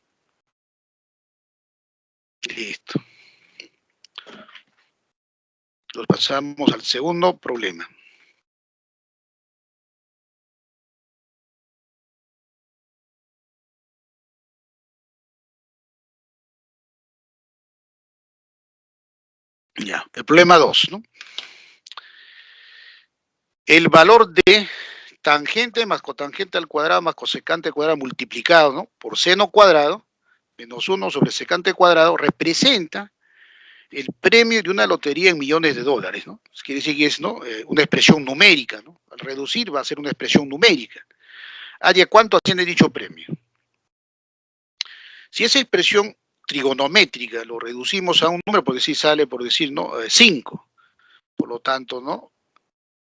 Listo. Nos pasamos al segundo problema. Ya, el problema 2, ¿no? El valor de tangente más cotangente al cuadrado más cosecante al cuadrado multiplicado, ¿no?, por seno cuadrado menos 1 sobre secante cuadrado representa el premio de una lotería en millones de dólares, ¿no? Quiere decir que es, ¿no?, una expresión numérica, ¿no? Al reducir va a ser una expresión numérica. Aria, ¿cuánto asciende dicho premio? Si esa expresión trigonométrica lo reducimos a un número, por decir, sale por decir, ¿no?, 5. Por lo tanto, ¿no?,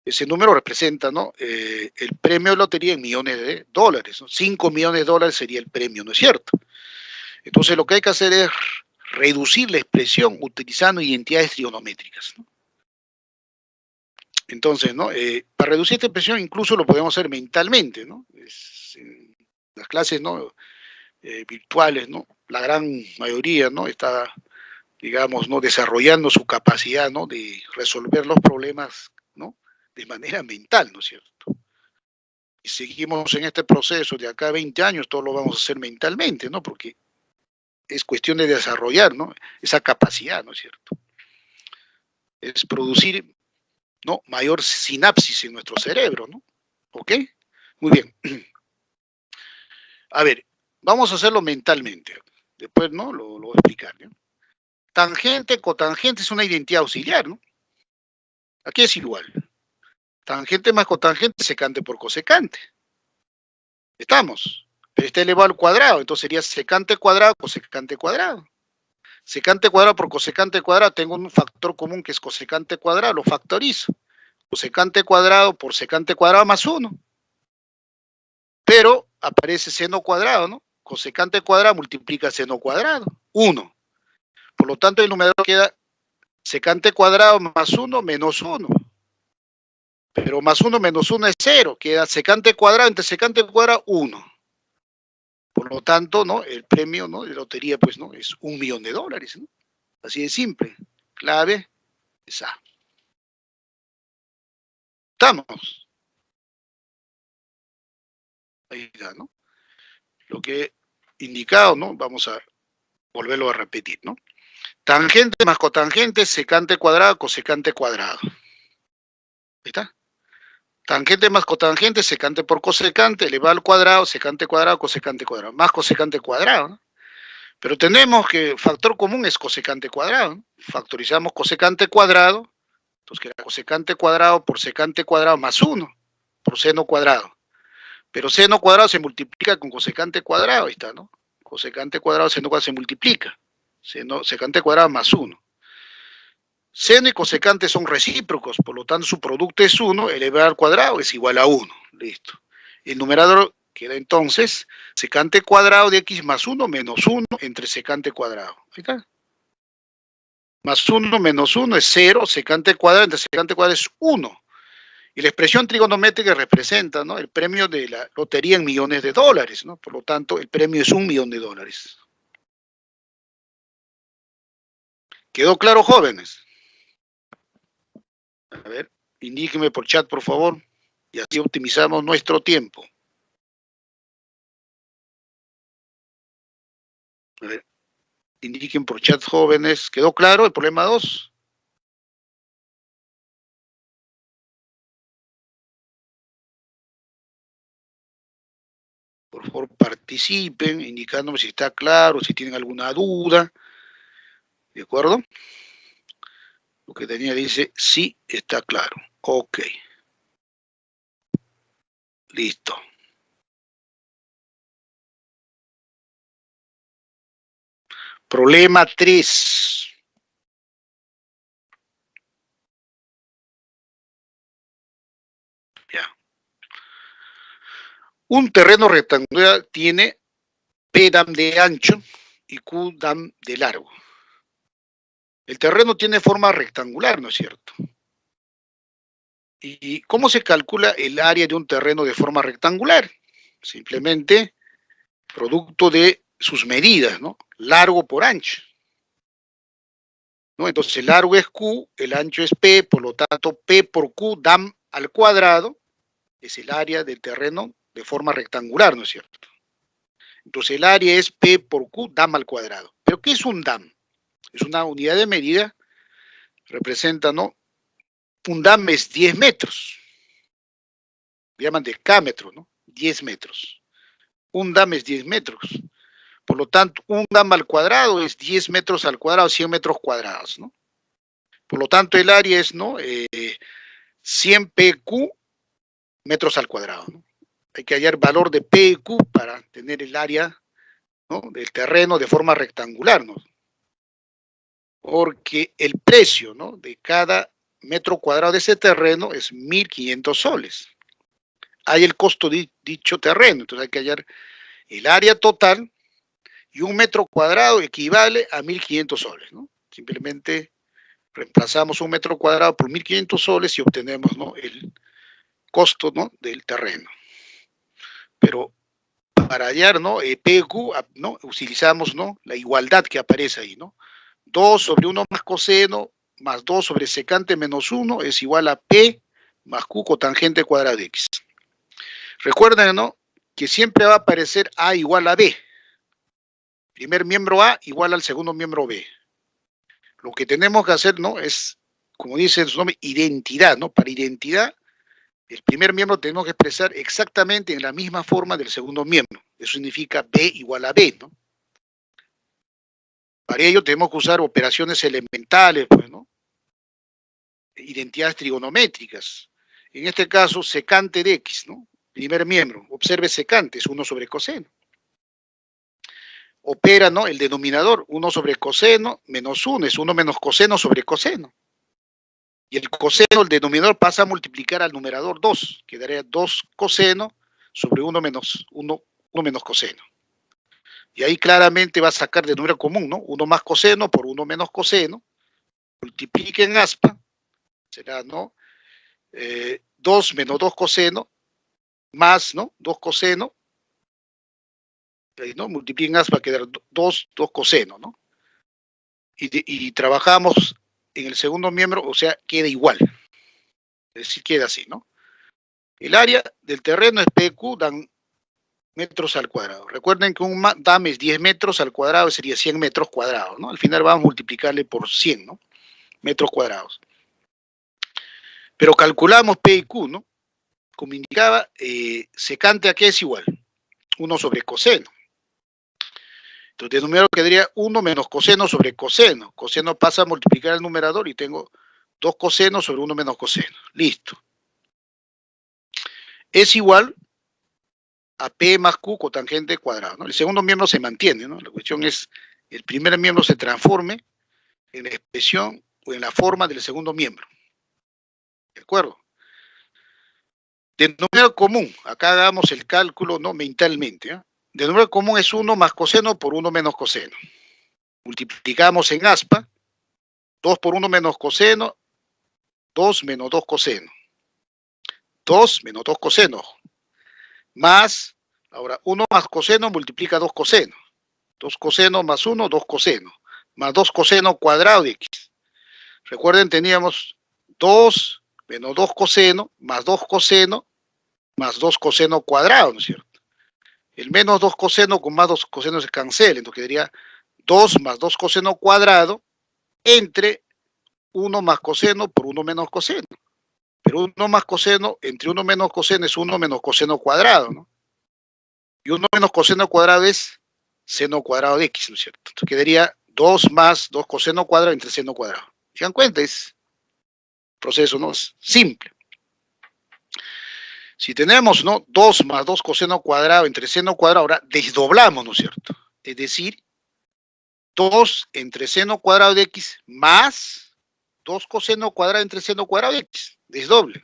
ese número representa, ¿no?, el premio de lotería en millones de dólares, ¿no? 5 millones de dólares sería el premio, ¿no es cierto? Entonces lo que hay que hacer es reducir la expresión utilizando identidades trigonométricas, ¿no? Entonces, ¿no?, para reducir esta expresión incluso lo podemos hacer mentalmente, ¿no? En las clases, ¿no?, virtuales, ¿no?, la gran mayoría, ¿no?, está, digamos, ¿no?, desarrollando su capacidad, ¿no?, de resolver los problemas, ¿no?, de manera mental, ¿no es cierto? Y seguimos en este proceso de acá a 20 años, todo lo vamos a hacer mentalmente, ¿no? Porque es cuestión de desarrollar, ¿no?, esa capacidad, ¿no es cierto? Es producir, ¿no?, mayor sinapsis en nuestro cerebro, ¿no? ¿Ok? Muy bien. A ver, vamos a hacerlo mentalmente. Después, ¿no?, lo voy a explicar, ¿no? Tangente, cotangente es una identidad auxiliar, ¿no? Aquí es igual. Tangente más cotangente, secante por cosecante. ¿Estamos? Pero está elevado al cuadrado, entonces sería secante cuadrado, cosecante cuadrado. Secante cuadrado por cosecante cuadrado, tengo un factor común que es cosecante cuadrado, lo factorizo. Cosecante cuadrado por secante cuadrado más 1. Pero aparece seno cuadrado, ¿no? Cosecante cuadrado multiplica seno cuadrado, 1. Por lo tanto, el numerador queda secante cuadrado más 1 menos 1. Pero más 1 menos 1 es 0, queda secante cuadrado entre secante cuadrado 1. Por lo tanto, ¿no?, el premio, ¿no?, de lotería, pues, ¿no?, es $1 millón, ¿no? Así de simple. Clave es A. ¿Estamos? Ahí está, ¿no? Lo que he indicado, ¿no? Vamos a volverlo a repetir, ¿no? Tangente más cotangente, secante cuadrado, cosecante cuadrado. ¿Ahí está? Tangente más cotangente, secante por cosecante, elevado al cuadrado, secante cuadrado, cosecante cuadrado. Más cosecante cuadrado, ¿no? Pero tenemos que el factor común es cosecante cuadrado, ¿no? Factorizamos cosecante cuadrado, entonces queda cosecante cuadrado por secante cuadrado más 1 por seno cuadrado. Pero seno cuadrado se multiplica con cosecante cuadrado, ahí está, ¿no? Cosecante cuadrado, seno cuadrado se multiplica. Secante cuadrado más 1. Seno y cosecante son recíprocos, por lo tanto su producto es 1, elevado al cuadrado es igual a 1. Listo. El numerador queda entonces secante cuadrado de x más 1 menos 1 entre secante cuadrado. Ahí está. Más 1 menos 1 es 0, secante cuadrado entre secante cuadrado es 1. Y la expresión trigonométrica representa, ¿no?, el premio de la lotería en millones de dólares, ¿no? Por lo tanto, el premio es $1 millón. ¿Quedó claro, jóvenes? A ver, indíqueme por chat, por favor, y así optimizamos nuestro tiempo. A ver, indiquen por chat, jóvenes. ¿Quedó claro el problema 2? Por favor, participen, indicándome si está claro, si tienen alguna duda. ¿De acuerdo? Lo que tenía dice, sí, está claro. Ok. Listo. Problema 3. Ya. Un terreno rectangular tiene P dam de ancho y Q dam de largo. El terreno tiene forma rectangular, ¿no es cierto? ¿Y cómo se calcula el área de un terreno de forma rectangular? Simplemente producto de sus medidas, ¿no? Largo por ancho, ¿no? Entonces el largo es Q, el ancho es P, por lo tanto P por Q dam al cuadrado es el área del terreno de forma rectangular, ¿no es cierto? Entonces el área es P por Q dam al cuadrado. ¿Pero qué es un dam? Es una unidad de medida, representa, ¿no? Un dam es 10 metros, llaman decámetro, ¿no? 10 metros. Un dam es 10 metros. Por lo tanto, un dam al cuadrado es 10 metros al cuadrado, 100 metros cuadrados, ¿no? Por lo tanto, el área es, ¿no?, 100 PQ metros al cuadrado, ¿no? Hay que hallar valor de PQ para tener el área, ¿no?, del terreno de forma rectangular, ¿no? Porque el precio, ¿no?, de cada metro cuadrado de ese terreno es 1.500 soles. Hay el costo de dicho terreno, entonces hay que hallar el área total y un metro cuadrado equivale a 1.500 soles, ¿no? Simplemente reemplazamos un metro cuadrado por 1.500 soles y obtenemos, ¿no?, el costo, ¿no?, del terreno. Pero para hallar, ¿no?, PQ, ¿no?, utilizamos, ¿no?, la igualdad que aparece ahí, ¿no? 2 sobre 1 más coseno más 2 sobre secante menos 1 es igual a P más Q cotangente cuadrado de X. Recuerden, ¿no?, que siempre va a aparecer A igual a B. Primer miembro A igual al segundo miembro B. Lo que tenemos que hacer, ¿no?, es, como dice su nombre, identidad, ¿no? Para identidad, el primer miembro tenemos que expresar exactamente en la misma forma del segundo miembro. Eso significa B igual a B, ¿no? Para ello tenemos que usar operaciones elementales, pues, ¿no?, identidades trigonométricas. En este caso, secante de X, ¿no? Primer miembro, observe secante, es 1 sobre coseno. Opera, ¿no?, el denominador, 1 sobre coseno menos 1, es 1 menos coseno sobre coseno. Y el coseno, el denominador, pasa a multiplicar al numerador 2, quedaría 2 coseno sobre 1 menos coseno. Y ahí claramente va a sacar de número común, ¿no? 1 más coseno por 1 menos coseno, multiplica en aspa, será, ¿no?, 2 menos 2 coseno, más, ¿no?, 2 coseno, ¿no?, multiplica en aspa, quedar 2 coseno, ¿no? Y trabajamos en el segundo miembro, o sea, queda igual. Es decir, queda así, ¿no? El área del terreno es PQ, dan metros al cuadrado. Recuerden que un dam es 10 metros al cuadrado, sería 100 metros cuadrados, ¿no? Al final vamos a multiplicarle por 100, ¿no? Metros cuadrados. Pero calculamos P y Q, ¿no? Como indicaba, secante a qué es igual, 1 sobre coseno. Entonces, el denominador quedaría 1 menos coseno sobre coseno. Coseno pasa a multiplicar el numerador y tengo 2 cosenos sobre 1 menos coseno. Listo. Es igual a P más Q cotangente cuadrado, ¿no? El segundo miembro se mantiene, ¿no? La cuestión es el primer miembro se transforme en la expresión o en la forma del segundo miembro. ¿De acuerdo? Denominador común, acá hagamos el cálculo, ¿no? Mentalmente, ¿eh? Denominador común es 1 más coseno por 1 menos coseno. Multiplicamos en aspa, 2 por 1 menos coseno, 2 menos 2 coseno. 2 menos 2 coseno. Más, ahora 1 más coseno multiplica 2 coseno. 2 coseno más 1, 2 coseno. Más 2 coseno cuadrado de x. Recuerden, teníamos 2 menos 2 coseno más 2 coseno más 2 coseno cuadrado, ¿no es cierto? El menos 2 coseno con más 2 coseno se cancela, entonces quedaría 2 más 2 coseno cuadrado entre 1 más coseno por 1 menos coseno. Pero 1 más coseno entre 1 menos coseno es 1 menos coseno cuadrado, ¿no? Y 1 menos coseno cuadrado es seno cuadrado de x, ¿no es cierto? Entonces quedaría 2 más 2 coseno cuadrado entre seno cuadrado. ¿Se dan cuenta? Es proceso, ¿no? Es simple. Si tenemos, ¿no? 2 más 2 coseno cuadrado entre seno cuadrado, ahora desdoblamos, ¿no es cierto? Es decir, 2 entre seno cuadrado de x más 2 coseno cuadrado entre seno cuadrado de x. Desdoble.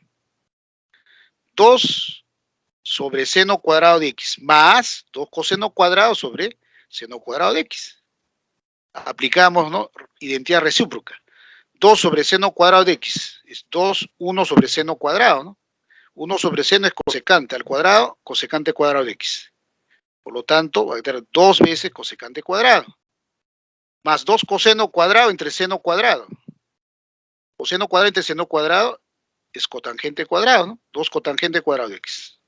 2 sobre seno cuadrado de x más 2 coseno cuadrado sobre seno cuadrado de x. Aplicamos, ¿no? Identidad recíproca. 2 sobre seno cuadrado de x es 2, 1 sobre seno cuadrado, ¿no? 1 sobre seno es cosecante al cuadrado, cosecante cuadrado de x. Por lo tanto, va a tener 2 veces cosecante cuadrado. Más 2 coseno cuadrado entre seno cuadrado. Coseno cuadrado entre seno cuadrado es cotangente cuadrado, ¿no? 2 cotangente cuadrado de x.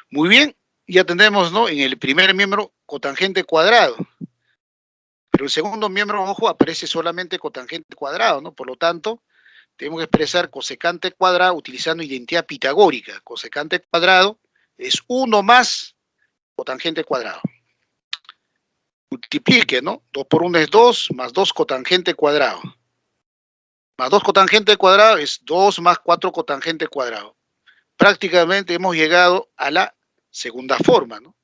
Muy bien, ya tenemos, ¿no? En el primer miembro cotangente cuadrado. Pero el segundo miembro, ojo, aparece solamente cotangente cuadrado, ¿no? Por lo tanto, tenemos que expresar cosecante cuadrado utilizando identidad pitagórica. Cosecante cuadrado es 1 más cotangente cuadrado. Multiplique, ¿no? 2 por 1 es 2, más 2 cotangente cuadrado. Más 2 cotangente cuadrado es 2 más 4 cotangente cuadrado. Prácticamente hemos llegado a la segunda forma, ¿no?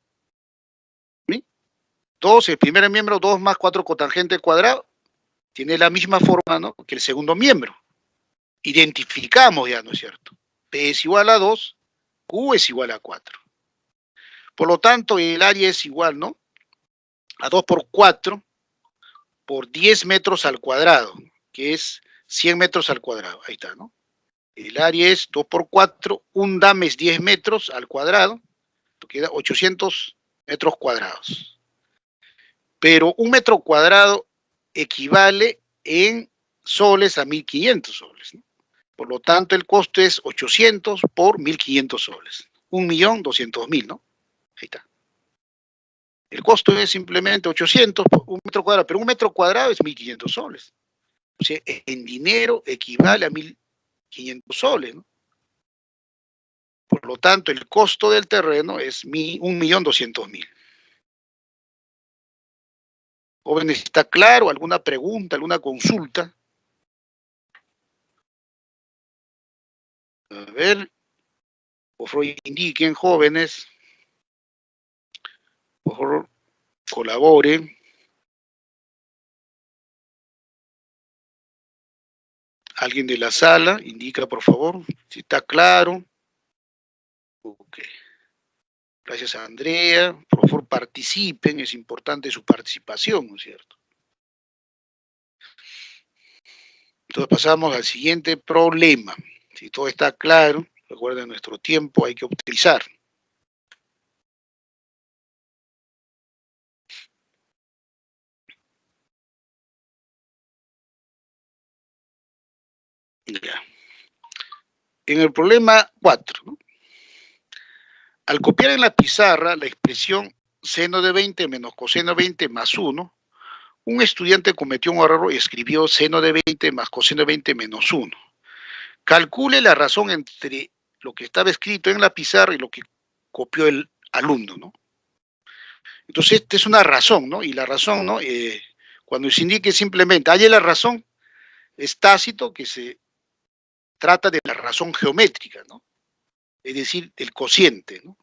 ¿Sí? 2, el primer miembro, 2 más 4 cotangente cuadrado, tiene la misma forma, ¿no? Que el segundo miembro. Identificamos ya, ¿no es cierto? P es igual a 2, Q es igual a 4. Por lo tanto, el área es igual, ¿no? A 2 por 4 por 10 metros al cuadrado, que es 100 metros al cuadrado. Ahí está, ¿no? El área es 2 por 4, un dam es 10 metros al cuadrado, queda 800 metros cuadrados. Pero un metro cuadrado equivale en soles a 1.500 soles, ¿no? Por lo tanto, el costo es 800 por 1.500 soles. 1.200.000, ¿no? Ahí está. El costo es simplemente 800 por un metro cuadrado, pero un metro cuadrado es 1.500 soles. O sea, en dinero equivale a 1.500 soles, ¿no? Por lo tanto, el costo del terreno es 1.200.000. Jóvenes, ¿está claro? ¿Alguna pregunta, alguna consulta? A ver, por favor indiquen, jóvenes. Por favor, colaboren. Alguien de la sala, indica por favor si está claro. Ok. Gracias a Andrea. Por favor, participen, es importante su participación, ¿no es cierto? Entonces pasamos al siguiente problema. Si todo está claro, recuerden, nuestro tiempo hay que utilizar. Ya. En el problema 4, ¿no? Al copiar en la pizarra la expresión seno de 20 menos coseno de 20 más 1, un estudiante cometió un error y escribió seno de 20 más coseno de 20 menos 1. Calcule la razón entre lo que estaba escrito en la pizarra y lo que copió el alumno, ¿no? Entonces, esta es una razón, ¿no? Y la razón, ¿no? Cuando se indique simplemente, hay la razón, es tácito que se trata de la razón geométrica, ¿no? Es decir, el cociente, ¿no?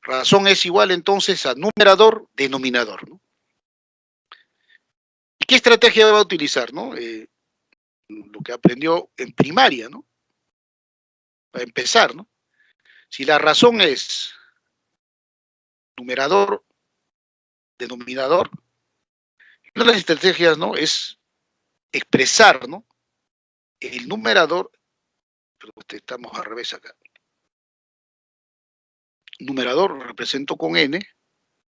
Razón es igual entonces a numerador, denominador, ¿no? ¿Y qué estrategia va a utilizar, no? Lo que aprendió en primaria, ¿no? Para empezar, ¿no? Si la razón es numerador, denominador, una de las estrategias, ¿no? Es expresar, ¿no? El numerador, pero estamos al revés acá. Numerador lo represento con n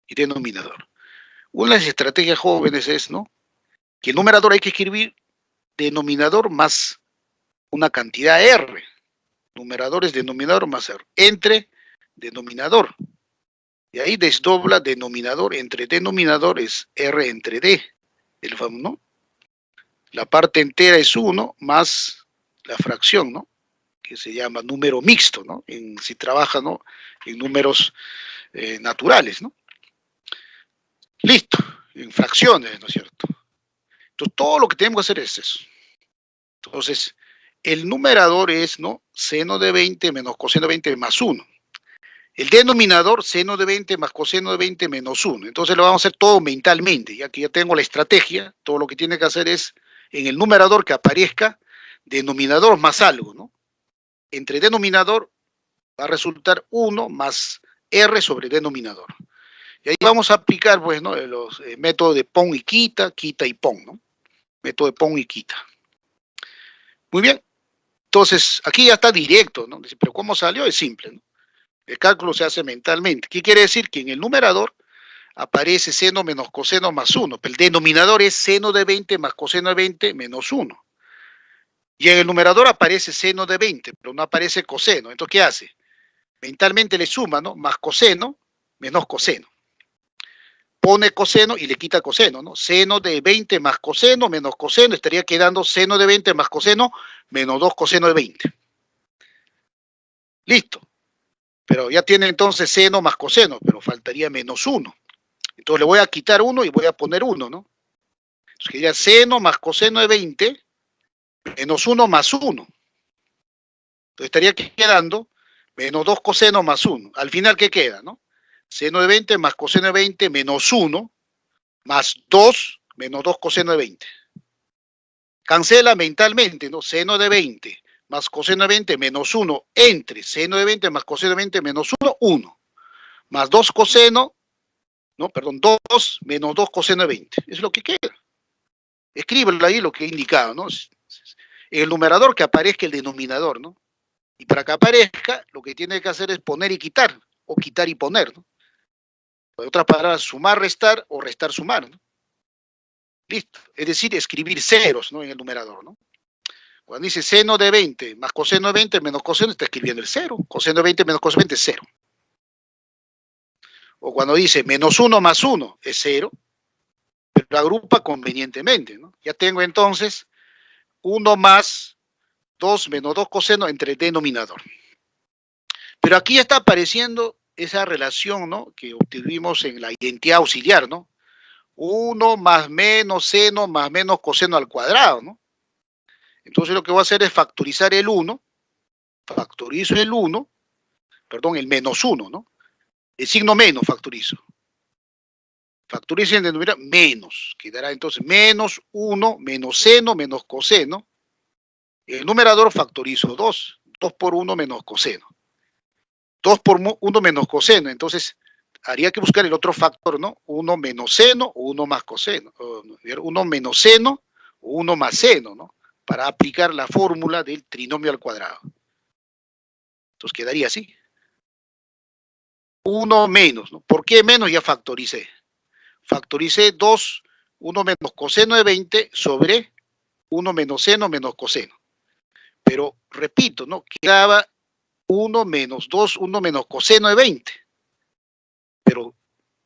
y denominador. Una de las estrategias jóvenes es, ¿no? Que el numerador hay que escribir denominador más una cantidad r. Numerador es denominador más r. Entre denominador. Y ahí desdobla denominador entre denominador es r entre d. ¿No? La parte entera es 1 más la fracción, ¿no? Que se llama número mixto, ¿no? Si trabaja, ¿no? En números naturales, ¿no? Listo, en fracciones, ¿no es cierto? Entonces, todo lo que tenemos que hacer es eso. Entonces, el numerador es, ¿no? Seno de 20 menos coseno de 20 más 1. El denominador, seno de 20 más coseno de 20 menos 1. Entonces lo vamos a hacer todo mentalmente, ya que ya tengo la estrategia, todo lo que tiene que hacer es, en el numerador que aparezca, denominador más algo, ¿no? Entre denominador va a resultar 1 más r sobre denominador. Y ahí vamos a aplicar, pues, ¿no? Los métodos de pon y quita, quita y pon, ¿no? Método de pon y quita. Muy bien. Entonces, aquí ya está directo, ¿no? Pero ¿cómo salió? Es simple, ¿no? El cálculo se hace mentalmente. ¿Qué quiere decir? Que en el numerador aparece seno menos coseno más 1. Pero el denominador es seno de 20 más coseno de 20 menos 1. Y en el numerador aparece seno de 20, pero no aparece coseno. Entonces, ¿qué hace? Mentalmente le suma, ¿no? Más coseno menos coseno. Pone coseno y le quita coseno, ¿no? Seno de 20 más coseno menos coseno, estaría quedando seno de 20 más coseno menos 2 coseno de 20. Listo. Pero ya tiene entonces seno más coseno, pero faltaría menos 1. Entonces le voy a quitar 1 y voy a poner 1, ¿no? Entonces quedaría seno más coseno de 20 menos 1 más 1. Entonces estaría quedando menos 2 coseno más 1. Al final, ¿qué queda, no? Seno de 20 más coseno de 20 menos 1 más 2 menos 2 coseno de 20. Cancela mentalmente, ¿no? Seno de 20 más coseno de 20 menos 1 entre seno de 20 más coseno de 20 menos 1, 1. Más 2 coseno, no, perdón, 2 menos 2 coseno de 20. Es lo que queda. Escríbelo ahí lo que he indicado, ¿no? En el numerador que aparezca el denominador, ¿no? Y para que aparezca, lo que tiene que hacer es poner y quitar, o quitar y poner, ¿no? En otras palabras, sumar, restar, o restar, sumar, ¿no? Listo. Es decir, escribir ceros, ¿no? En el numerador, ¿no? Cuando dice seno de 20 más coseno de 20 menos coseno, está escribiendo el 0. Coseno de 20 menos coseno de 20 es 0. O cuando dice menos 1 más 1 es 0, pero lo agrupa convenientemente, ¿no? Ya tengo entonces 1 más 2 menos 2 coseno entre denominador. Pero aquí está apareciendo esa relación, ¿no? Que obtuvimos en la identidad auxiliar, ¿no? 1 más menos seno más menos coseno al cuadrado, ¿no? Entonces lo que voy a hacer es factorizar el 1, factorizo el 1, perdón, el menos 1, ¿no? El signo menos factorizo. Factorizo el denominador menos, quedará entonces menos 1 menos seno menos coseno. El numerador factorizo 2, 2 por 1 menos coseno. 2 por 1 menos coseno, entonces habría que buscar el otro factor, ¿no? 1 menos seno o 1 más coseno. 1 menos seno o 1 más seno, ¿no? Para aplicar la fórmula del trinomio al cuadrado. Entonces quedaría así. 1 menos, ¿no? ¿Por qué menos? Ya factoricé. Factoricé 2, 1 menos coseno de 20 sobre 1 menos seno menos coseno. Pero, repito, ¿no? Quedaba 1 menos 2, 1 menos coseno de 20. pero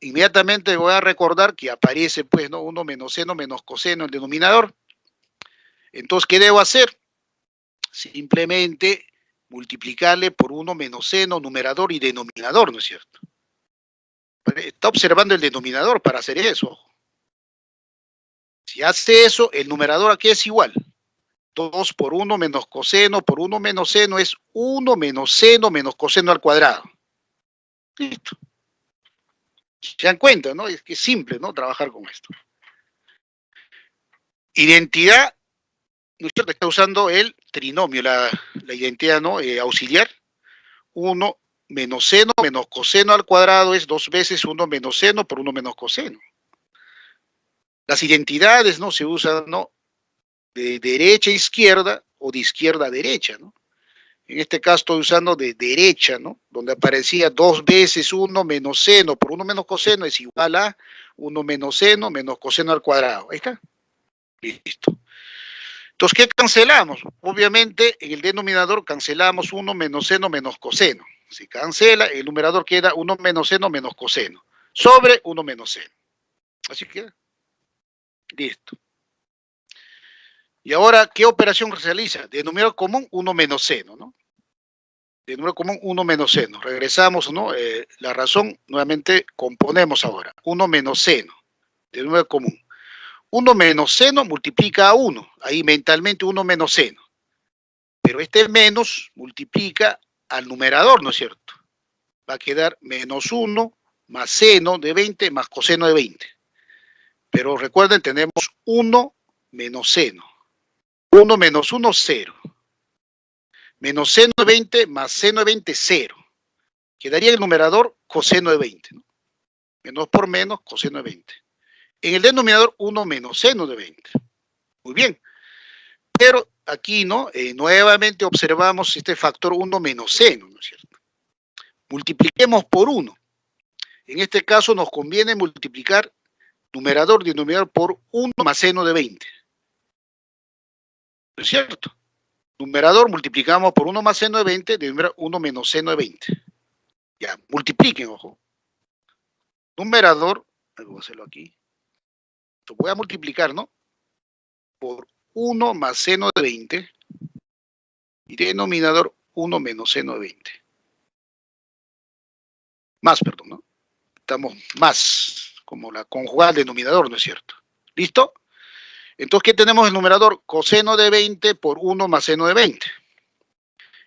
inmediatamente voy a recordar que aparece, pues, ¿no? 1 menos seno menos coseno el denominador. Entonces, ¿qué debo hacer? Simplemente multiplicarle por 1 menos seno, numerador y denominador, ¿no es cierto? Está observando el denominador para hacer eso. Si hace eso, el numerador aquí es igual. 2 por 1 menos coseno por 1 menos seno es 1 menos seno menos coseno al cuadrado. Listo. Se dan cuenta, ¿no? Es que es simple, ¿no? Trabajar con esto. Identidad, ¿no es cierto? Está usando el trinomio, la identidad, ¿no? Auxiliar. 1 menos seno menos coseno al cuadrado es 2 veces 1 menos seno por 1 menos coseno. Las identidades, ¿no? Se usan, ¿no? De derecha a izquierda o de izquierda a derecha, ¿no? En este caso estoy usando de derecha, ¿no? Donde aparecía 2 veces 1 menos seno por 1 menos coseno es igual a 1 menos seno menos coseno al cuadrado. Ahí está. Listo. Entonces, ¿qué cancelamos? Obviamente, en el denominador cancelamos 1 menos seno menos coseno. Si cancela, el numerador queda 1 menos seno menos coseno sobre 1 menos seno. Así queda. Listo. Y ahora, ¿qué operación se realiza? Denominador común, 1 menos seno, ¿no? Denominador común, 1 menos seno. Regresamos, ¿no? La razón, nuevamente, componemos ahora. 1 menos seno. Denominador común. 1 menos seno multiplica a 1. Ahí mentalmente 1 menos seno. Pero este menos multiplica al numerador, ¿no es cierto? Va a quedar menos 1 más seno de 20 más coseno de 20. Pero recuerden, tenemos 1 menos seno. 1 menos 1, 0. Menos seno de 20 más seno de 20, 0. Quedaría el numerador coseno de 20. ¿No? Menos por menos, coseno de 20. En el denominador, 1 menos seno de 20. Muy bien. Pero aquí, ¿no? Nuevamente observamos este factor 1 menos seno, ¿no es cierto? Multipliquemos por 1. En este caso nos conviene multiplicar numerador y denominador por 1 más seno de 20. ¿No es cierto? Numerador multiplicamos por 1 más seno de 20, denominador 1 menos seno de 20. Ya, multipliquen, ojo. Numerador, voy a hacerlo aquí. Lo voy a multiplicar, ¿no? Por 1 más seno de 20 y denominador 1 menos seno de 20. Más, perdón, ¿no? Estamos más, como la conjugal denominador, ¿no es cierto? ¿Listo? Entonces, ¿qué tenemos en el numerador? Coseno de 20 por 1 más seno de 20.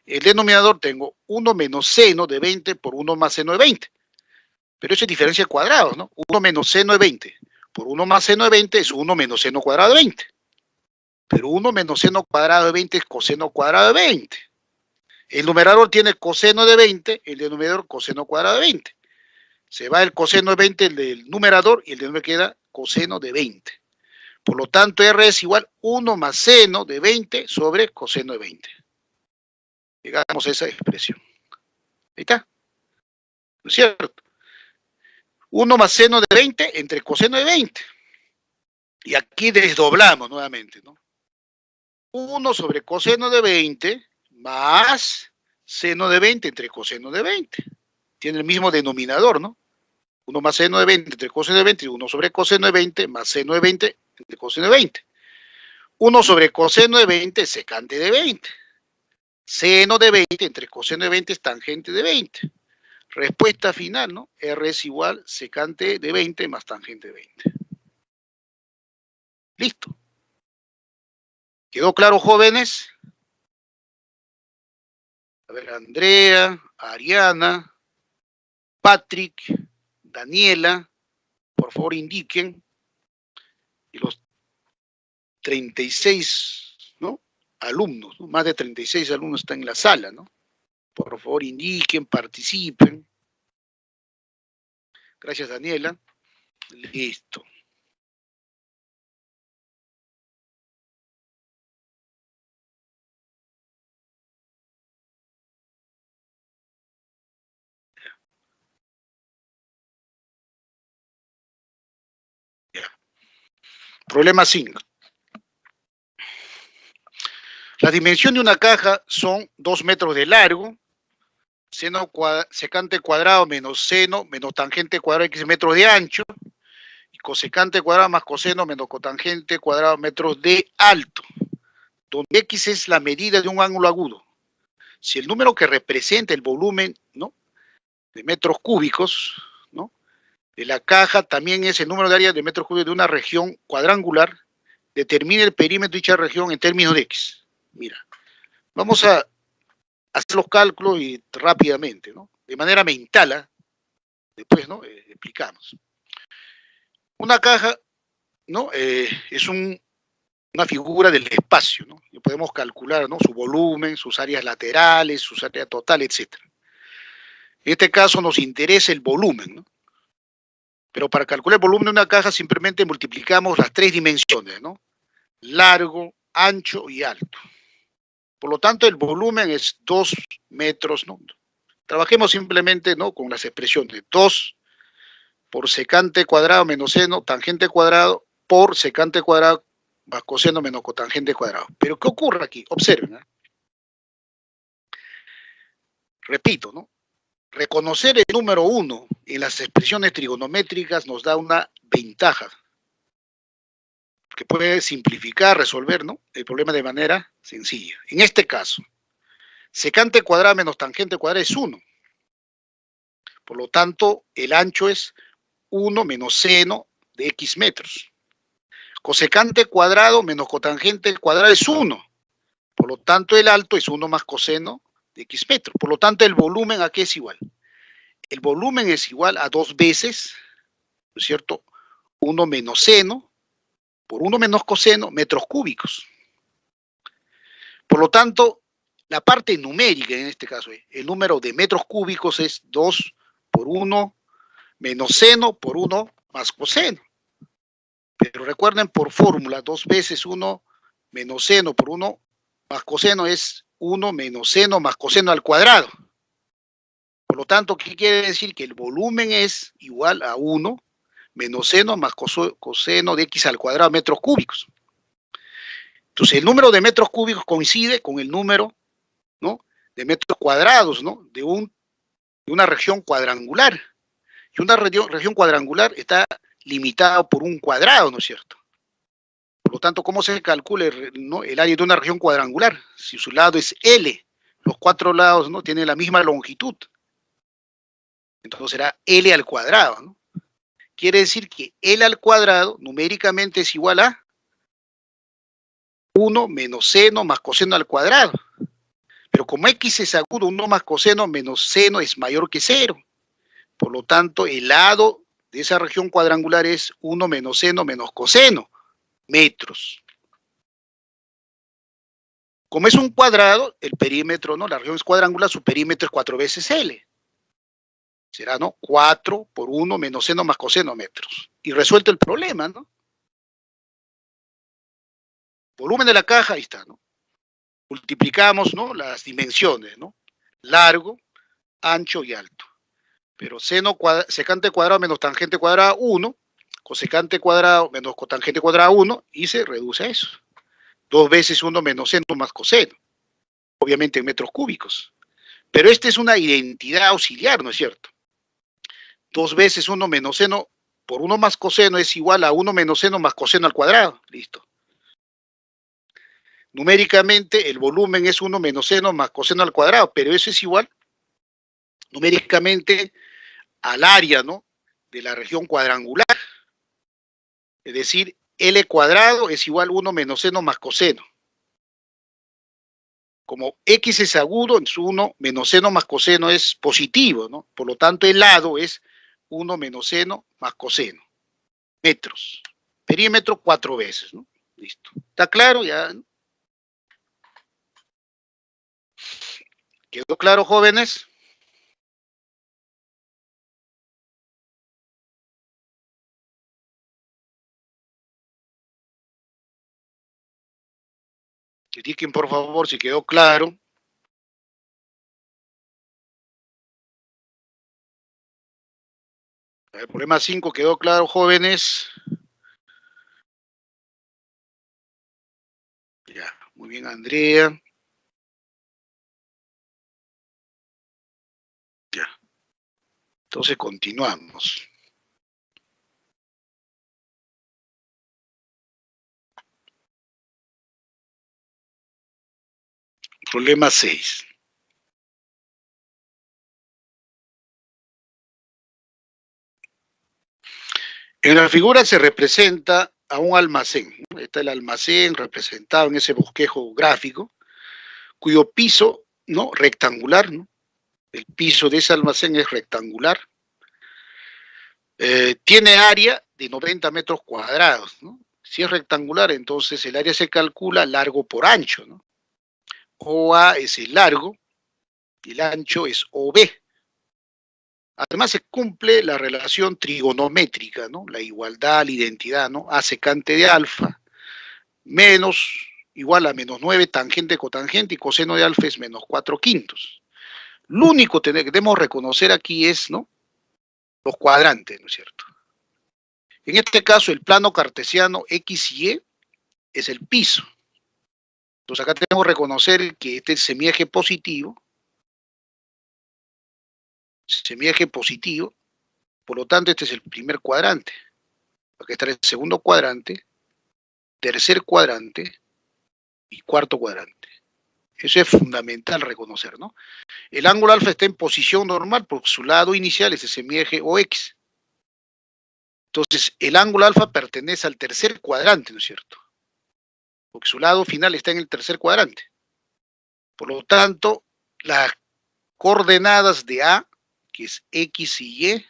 El denominador tengo 1 menos seno de 20 por 1 más seno de 20. Pero eso es diferencia de cuadrados, ¿no? 1 menos seno de 20 por 1 más seno de 20 es 1 menos seno cuadrado de 20. Pero 1 menos seno cuadrado de 20 es coseno cuadrado de 20. El numerador tiene coseno de 20, el denominador coseno cuadrado de 20. Se va el coseno de 20 del numerador y el denominador queda coseno de 20. Por lo tanto, R es igual 1 más seno de 20 sobre coseno de 20. Llegamos a esa expresión. Ahí está. ¿No es cierto? 1 más seno de 20 entre coseno de 20. Y aquí desdoblamos nuevamente, ¿no? 1 sobre coseno de 20 más seno de 20 entre coseno de 20. Tiene el mismo denominador, ¿no? 1 más seno de 20 entre coseno de 20 y 1 sobre coseno de 20 más seno de 20 entre coseno de 20. 1 sobre coseno de 20 es secante de 20. Seno de 20 entre coseno de 20 es tangente de 20. Respuesta final, ¿no? R es igual secante de 20 más tangente de 20. Listo. ¿Quedó claro, jóvenes? A ver, Andrea, Ariana, Patrick, Daniela, por favor indiquen. Y los 36, ¿no? Alumnos, ¿no? Más de 36 alumnos están en la sala, ¿no? Por favor indiquen, participen. Gracias, Daniela. Listo. Ya. Problema 5. La dimensión de una caja son 2 metros de largo, secante cuadrado menos seno menos tangente cuadrado x metros de ancho, y cosecante cuadrado más coseno menos cotangente cuadrado metros de alto, donde x es la medida de un ángulo agudo. Si el número que representa el volumen, ¿no?, de metros cúbicos, ¿no?, de la caja también es el número de área de metros cúbicos de una región cuadrangular, determine el perímetro de dicha región en términos de x. Mira, vamos a hacer los cálculos y rápidamente, ¿no?, de manera mental, ¿eh? Después, ¿no?, explicamos. Una caja, ¿no?, es una figura del espacio, ¿no? Y podemos calcular, ¿no?, su volumen, sus áreas laterales, sus áreas totales, etc. En este caso nos interesa el volumen, ¿no? Pero para calcular el volumen de una caja simplemente multiplicamos las tres dimensiones, ¿no?, largo, ancho y alto. Por lo tanto, el volumen es 2 metros, ¿no? Trabajemos simplemente, ¿no?, con las expresiones 2 por secante cuadrado menos seno, tangente cuadrado, por secante cuadrado más coseno menos cotangente cuadrado. Pero ¿qué ocurre aquí? Observen, ¿eh? Repito, ¿no? Reconocer el número 1 en las expresiones trigonométricas nos da una ventaja, que puede simplificar, resolver, ¿no?, el problema de manera sencilla. En este caso, secante cuadrado menos tangente cuadrado es 1. Por lo tanto, el ancho es 1 menos seno de x metros. Cosecante cuadrado menos cotangente cuadrado es 1. Por lo tanto, el alto es 1 más coseno de x metros. Por lo tanto, el volumen ¿a qué es igual? El volumen es igual a 2 veces, ¿no es cierto?, 1 menos seno por 1 menos coseno metros cúbicos. Por lo tanto, la parte numérica en este caso, el número de metros cúbicos es 2 por 1 menos seno por 1 más coseno. Pero recuerden por fórmula, 2 veces 1 menos seno por 1 más coseno es 1 menos seno más coseno al cuadrado. Por lo tanto, ¿qué quiere decir? Que el volumen es igual a 1 menos seno más coseno de x al cuadrado metros cúbicos. Entonces, el número de metros cúbicos coincide con el número, ¿no?, de metros cuadrados, ¿no?, de una región cuadrangular. Y una región cuadrangular está limitada por un cuadrado, ¿no es cierto? Por lo tanto, ¿cómo se calcula el área de una región cuadrangular? Si su lado es L, los 4 lados, ¿no?, tienen la misma longitud. Entonces será L al cuadrado, ¿no? Quiere decir que L al cuadrado numéricamente es igual a 1 menos seno más coseno al cuadrado. Pero como x es agudo, 1 más coseno menos seno es mayor que 0. Por lo tanto, el lado de esa región cuadrangular es 1 menos seno menos coseno, metros. Como es un cuadrado, el perímetro, ¿no?, la región es cuadrangular, su perímetro es 4 veces L. Será, ¿no?, 4 por 1 menos seno más coseno metros. Y resuelto el problema, ¿no? Volumen de la caja, ahí está, ¿no? Multiplicamos, ¿no?, las dimensiones, ¿no?, largo, ancho y alto. Pero secante cuadrado menos tangente cuadrado 1, cosecante cuadrado menos cotangente cuadrado 1, y se reduce a eso. 2 veces 1 menos seno más coseno, obviamente en metros cúbicos. Pero esta es una identidad auxiliar, ¿no es cierto? 2 veces 1 menos seno por 1 más coseno es igual a 1 menos seno más coseno al cuadrado. Listo. Numéricamente el volumen es 1 menos seno más coseno al cuadrado, pero eso es igual numéricamente al área, ¿no?, de la región cuadrangular. Es decir, L cuadrado es igual a 1 menos seno más coseno. Como x es agudo, entonces 1 menos seno más coseno es positivo, ¿no? Por lo tanto, el lado es 1 menos seno más coseno. Metros. Perímetro 4 veces, ¿no? Listo. ¿Está claro? Ya. ¿Quedó claro, jóvenes? Indiquen, por favor, si quedó claro. El problema 5 quedó claro, jóvenes. Ya, muy bien, Andrea. Entonces continuamos. Problema 6. En la figura se representa a un almacén, ¿no? Está el almacén representado en ese bosquejo gráfico, cuyo piso, ¿no?, rectangular, ¿no? El piso de ese almacén es rectangular. Tiene área de 90 metros cuadrados, ¿no? Si es rectangular, entonces el área se calcula largo por ancho, ¿no? OA es el largo y el ancho es OB. Además se cumple la relación trigonométrica, ¿no? La igualdad, la identidad, ¿no? A secante de alfa menos igual a menos 9 tangente cotangente y coseno de alfa es menos 4 quintos. Lo único que debemos reconocer aquí es, ¿no?, los cuadrantes, ¿no es cierto? En este caso el plano cartesiano X y Y es el piso. Entonces acá tenemos que reconocer que este es semieje positivo, por lo tanto este es el primer cuadrante. Aquí está el segundo cuadrante, tercer cuadrante y cuarto cuadrante. Eso es fundamental reconocer, ¿no? El ángulo alfa está en posición normal porque su lado inicial es el semieje OX. Entonces, el ángulo alfa pertenece al tercer cuadrante, ¿no es cierto? Porque su lado final está en el tercer cuadrante. Por lo tanto, las coordenadas de A, que es X y Y,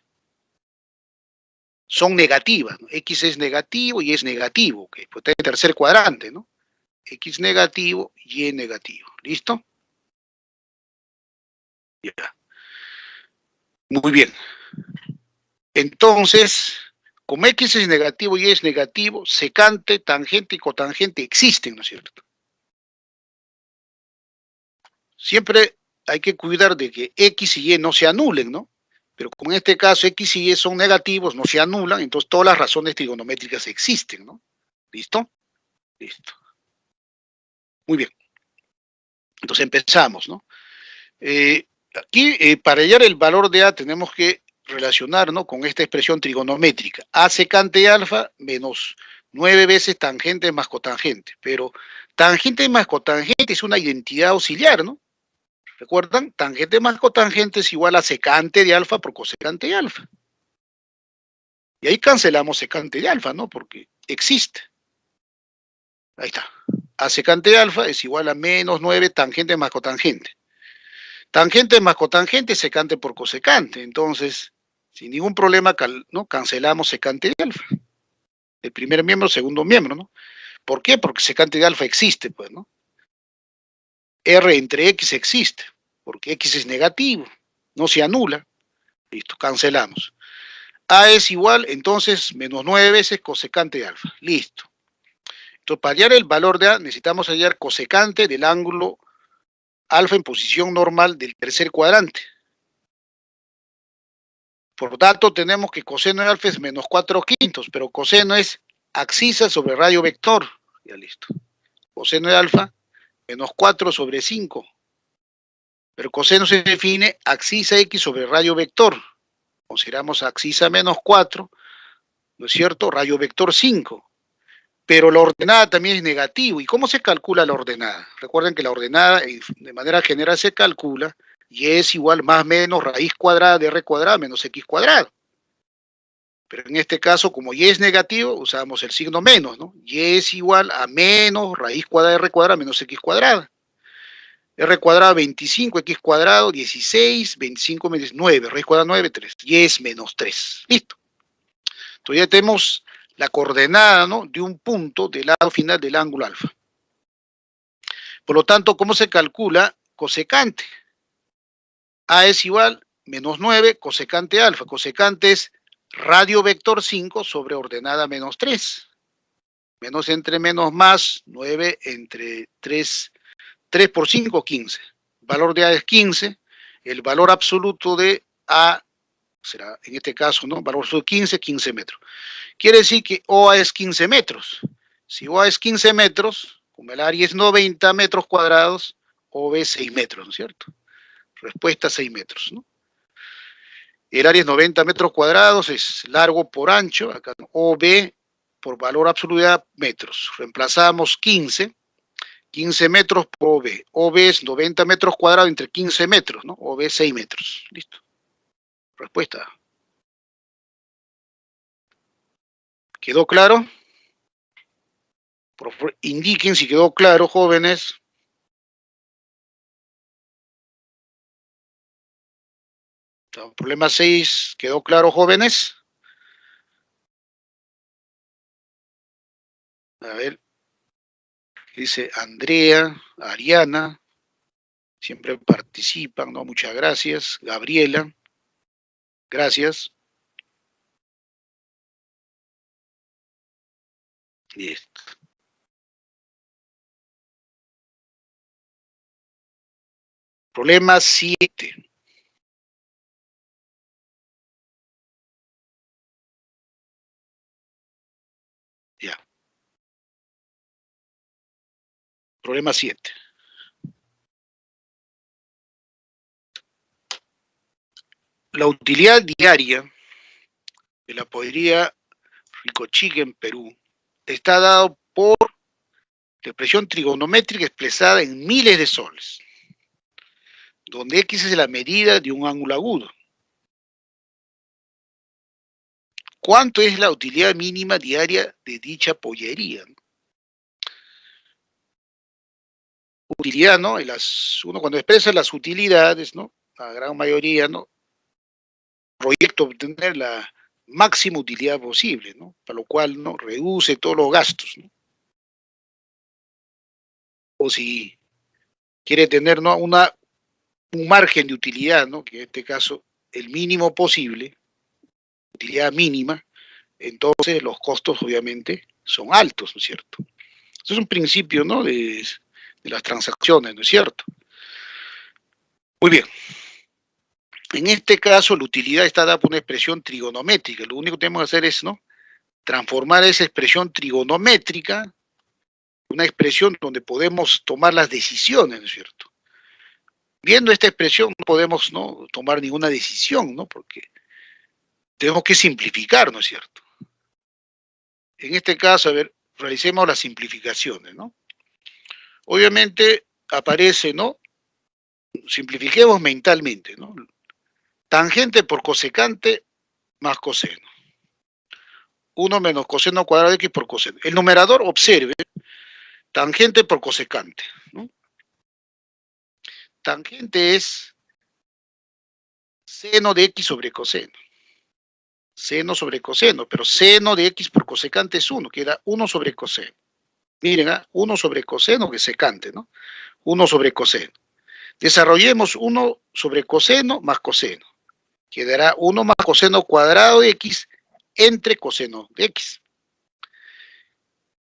son negativas, ¿no? X es negativo y es negativo, que pues está en el tercer cuadrante, ¿no? X negativo, Y negativo. ¿Listo? Ya. Muy bien. Entonces, como X es negativo y Y es negativo, secante, tangente y cotangente existen, ¿no es cierto? Siempre hay que cuidar de que X y Y no se anulen, ¿no? Pero como en este caso X y Y son negativos, no se anulan, entonces todas las razones trigonométricas existen, ¿no? ¿Listo? Listo. Muy bien. Entonces empezamos, ¿no? Aquí, para hallar el valor de A, tenemos que relacionar, ¿no?, con esta expresión trigonométrica. A secante de alfa menos 9 veces tangente más cotangente. Pero tangente más cotangente es una identidad auxiliar, ¿no? ¿Recuerdan? Tangente más cotangente es igual a secante de alfa por cosecante de alfa. Y ahí cancelamos secante de alfa, ¿no? Porque existe. Ahí está. A secante de alfa es igual a menos 9 tangente más cotangente. Tangente más cotangente, secante por cosecante. Entonces, sin ningún problema, ¿no?, cancelamos secante de alfa. El primer miembro, segundo miembro, ¿no? ¿Por qué? Porque secante de alfa existe, pues, ¿no? R entre X existe, porque X es negativo, no se anula. Listo, cancelamos. A es igual, entonces, menos 9 veces cosecante de alfa. Listo. Entonces, para hallar el valor de A, necesitamos hallar cosecante del ángulo alfa en posición normal del tercer cuadrante. Por tanto, tenemos que coseno de alfa es menos 4 quintos, pero coseno es abscisa sobre radio vector. Ya listo. Coseno de alfa, menos 4 sobre 5. Pero coseno se define abscisa X sobre radio vector. Consideramos abscisa menos 4, ¿no es cierto? Radio vector 5. Pero la ordenada también es negativo. ¿Y cómo se calcula la ordenada? Recuerden que la ordenada de manera general se calcula y es igual más menos raíz cuadrada de r cuadrada menos x cuadrado. Pero en este caso, como y es negativo, usamos el signo menos, ¿no? Y es igual a menos raíz cuadrada de r cuadrada menos x cuadrada. R cuadrado 25, x cuadrado 16, 25 menos 9, raíz cuadrada 9, 3. Y es menos 3. Listo. Entonces ya tenemos la coordenada, ¿no?, de un punto del lado final del ángulo alfa. Por lo tanto, ¿cómo se calcula cosecante? A es igual menos 9 cosecante alfa. Cosecante es radio vector 5 sobre ordenada menos 3. Menos entre menos más, 9 entre 3. 3 por 5, 15. El valor de A es 15. El valor absoluto de A será, en este caso, ¿no?, valor absoluto 15, 15 metros. Quiere decir que OA es 15 metros. Si OA es 15 metros, como el área es 90 metros cuadrados, OB es 6 metros, ¿no es cierto? Respuesta 6 metros, ¿no? El área es 90 metros cuadrados, es largo por ancho, acá OB por valor absoluto metros. Reemplazamos 15 metros por OB. OB es 90 metros cuadrados entre 15 metros, ¿no? OB 6 metros. Listo. Respuesta. ¿Quedó claro? Por favor, indiquen si quedó claro, jóvenes. Problema 6, ¿quedó claro, jóvenes? A ver, dice Andrea, Ariana, siempre participan, ¿no? Muchas gracias. Gabriela, gracias. Listo. Problema 7. Ya. Problema 7. La utilidad diaria de la podería Ricochique en Perú está dado por la expresión trigonométrica expresada en miles de soles, donde X es la medida de un ángulo agudo. ¿Cuánto es la utilidad mínima diaria de dicha pollería? Utilidad, ¿no? Uno cuando expresa las utilidades, ¿no? La gran mayoría, ¿no? Proyecto obtener la máxima utilidad posible, ¿no? Para lo cual, ¿no? Reduce todos los gastos, ¿no? O si quiere tener, ¿no? Un margen de utilidad, ¿no? Que en este caso el mínimo posible, utilidad mínima, entonces los costos obviamente son altos, ¿no es cierto? Eso es un principio, ¿no? De las transacciones, ¿no es cierto? Muy bien. En este caso, la utilidad está dada por una expresión trigonométrica. Lo único que tenemos que hacer es, ¿no? Transformar esa expresión trigonométrica en una expresión donde podemos tomar las decisiones, ¿no es cierto? Viendo esta expresión no podemos, ¿no? Tomar ninguna decisión, ¿no? Porque tenemos que simplificar, ¿no es cierto? En este caso, a ver, realicemos las simplificaciones, ¿no? Obviamente aparece, ¿no? Simplifiquemos mentalmente, ¿no? Tangente por cosecante más coseno. 1 menos coseno cuadrado de x por coseno. El numerador, observe, tangente por cosecante, ¿no? Tangente es seno de x sobre coseno. Seno sobre coseno, pero seno de x por cosecante es 1, queda 1 sobre coseno. Miren, 1 sobre coseno que secante, ¿no? 1 sobre coseno. Desarrollemos 1 sobre coseno más coseno. Quedará 1 más coseno cuadrado de x entre coseno de x.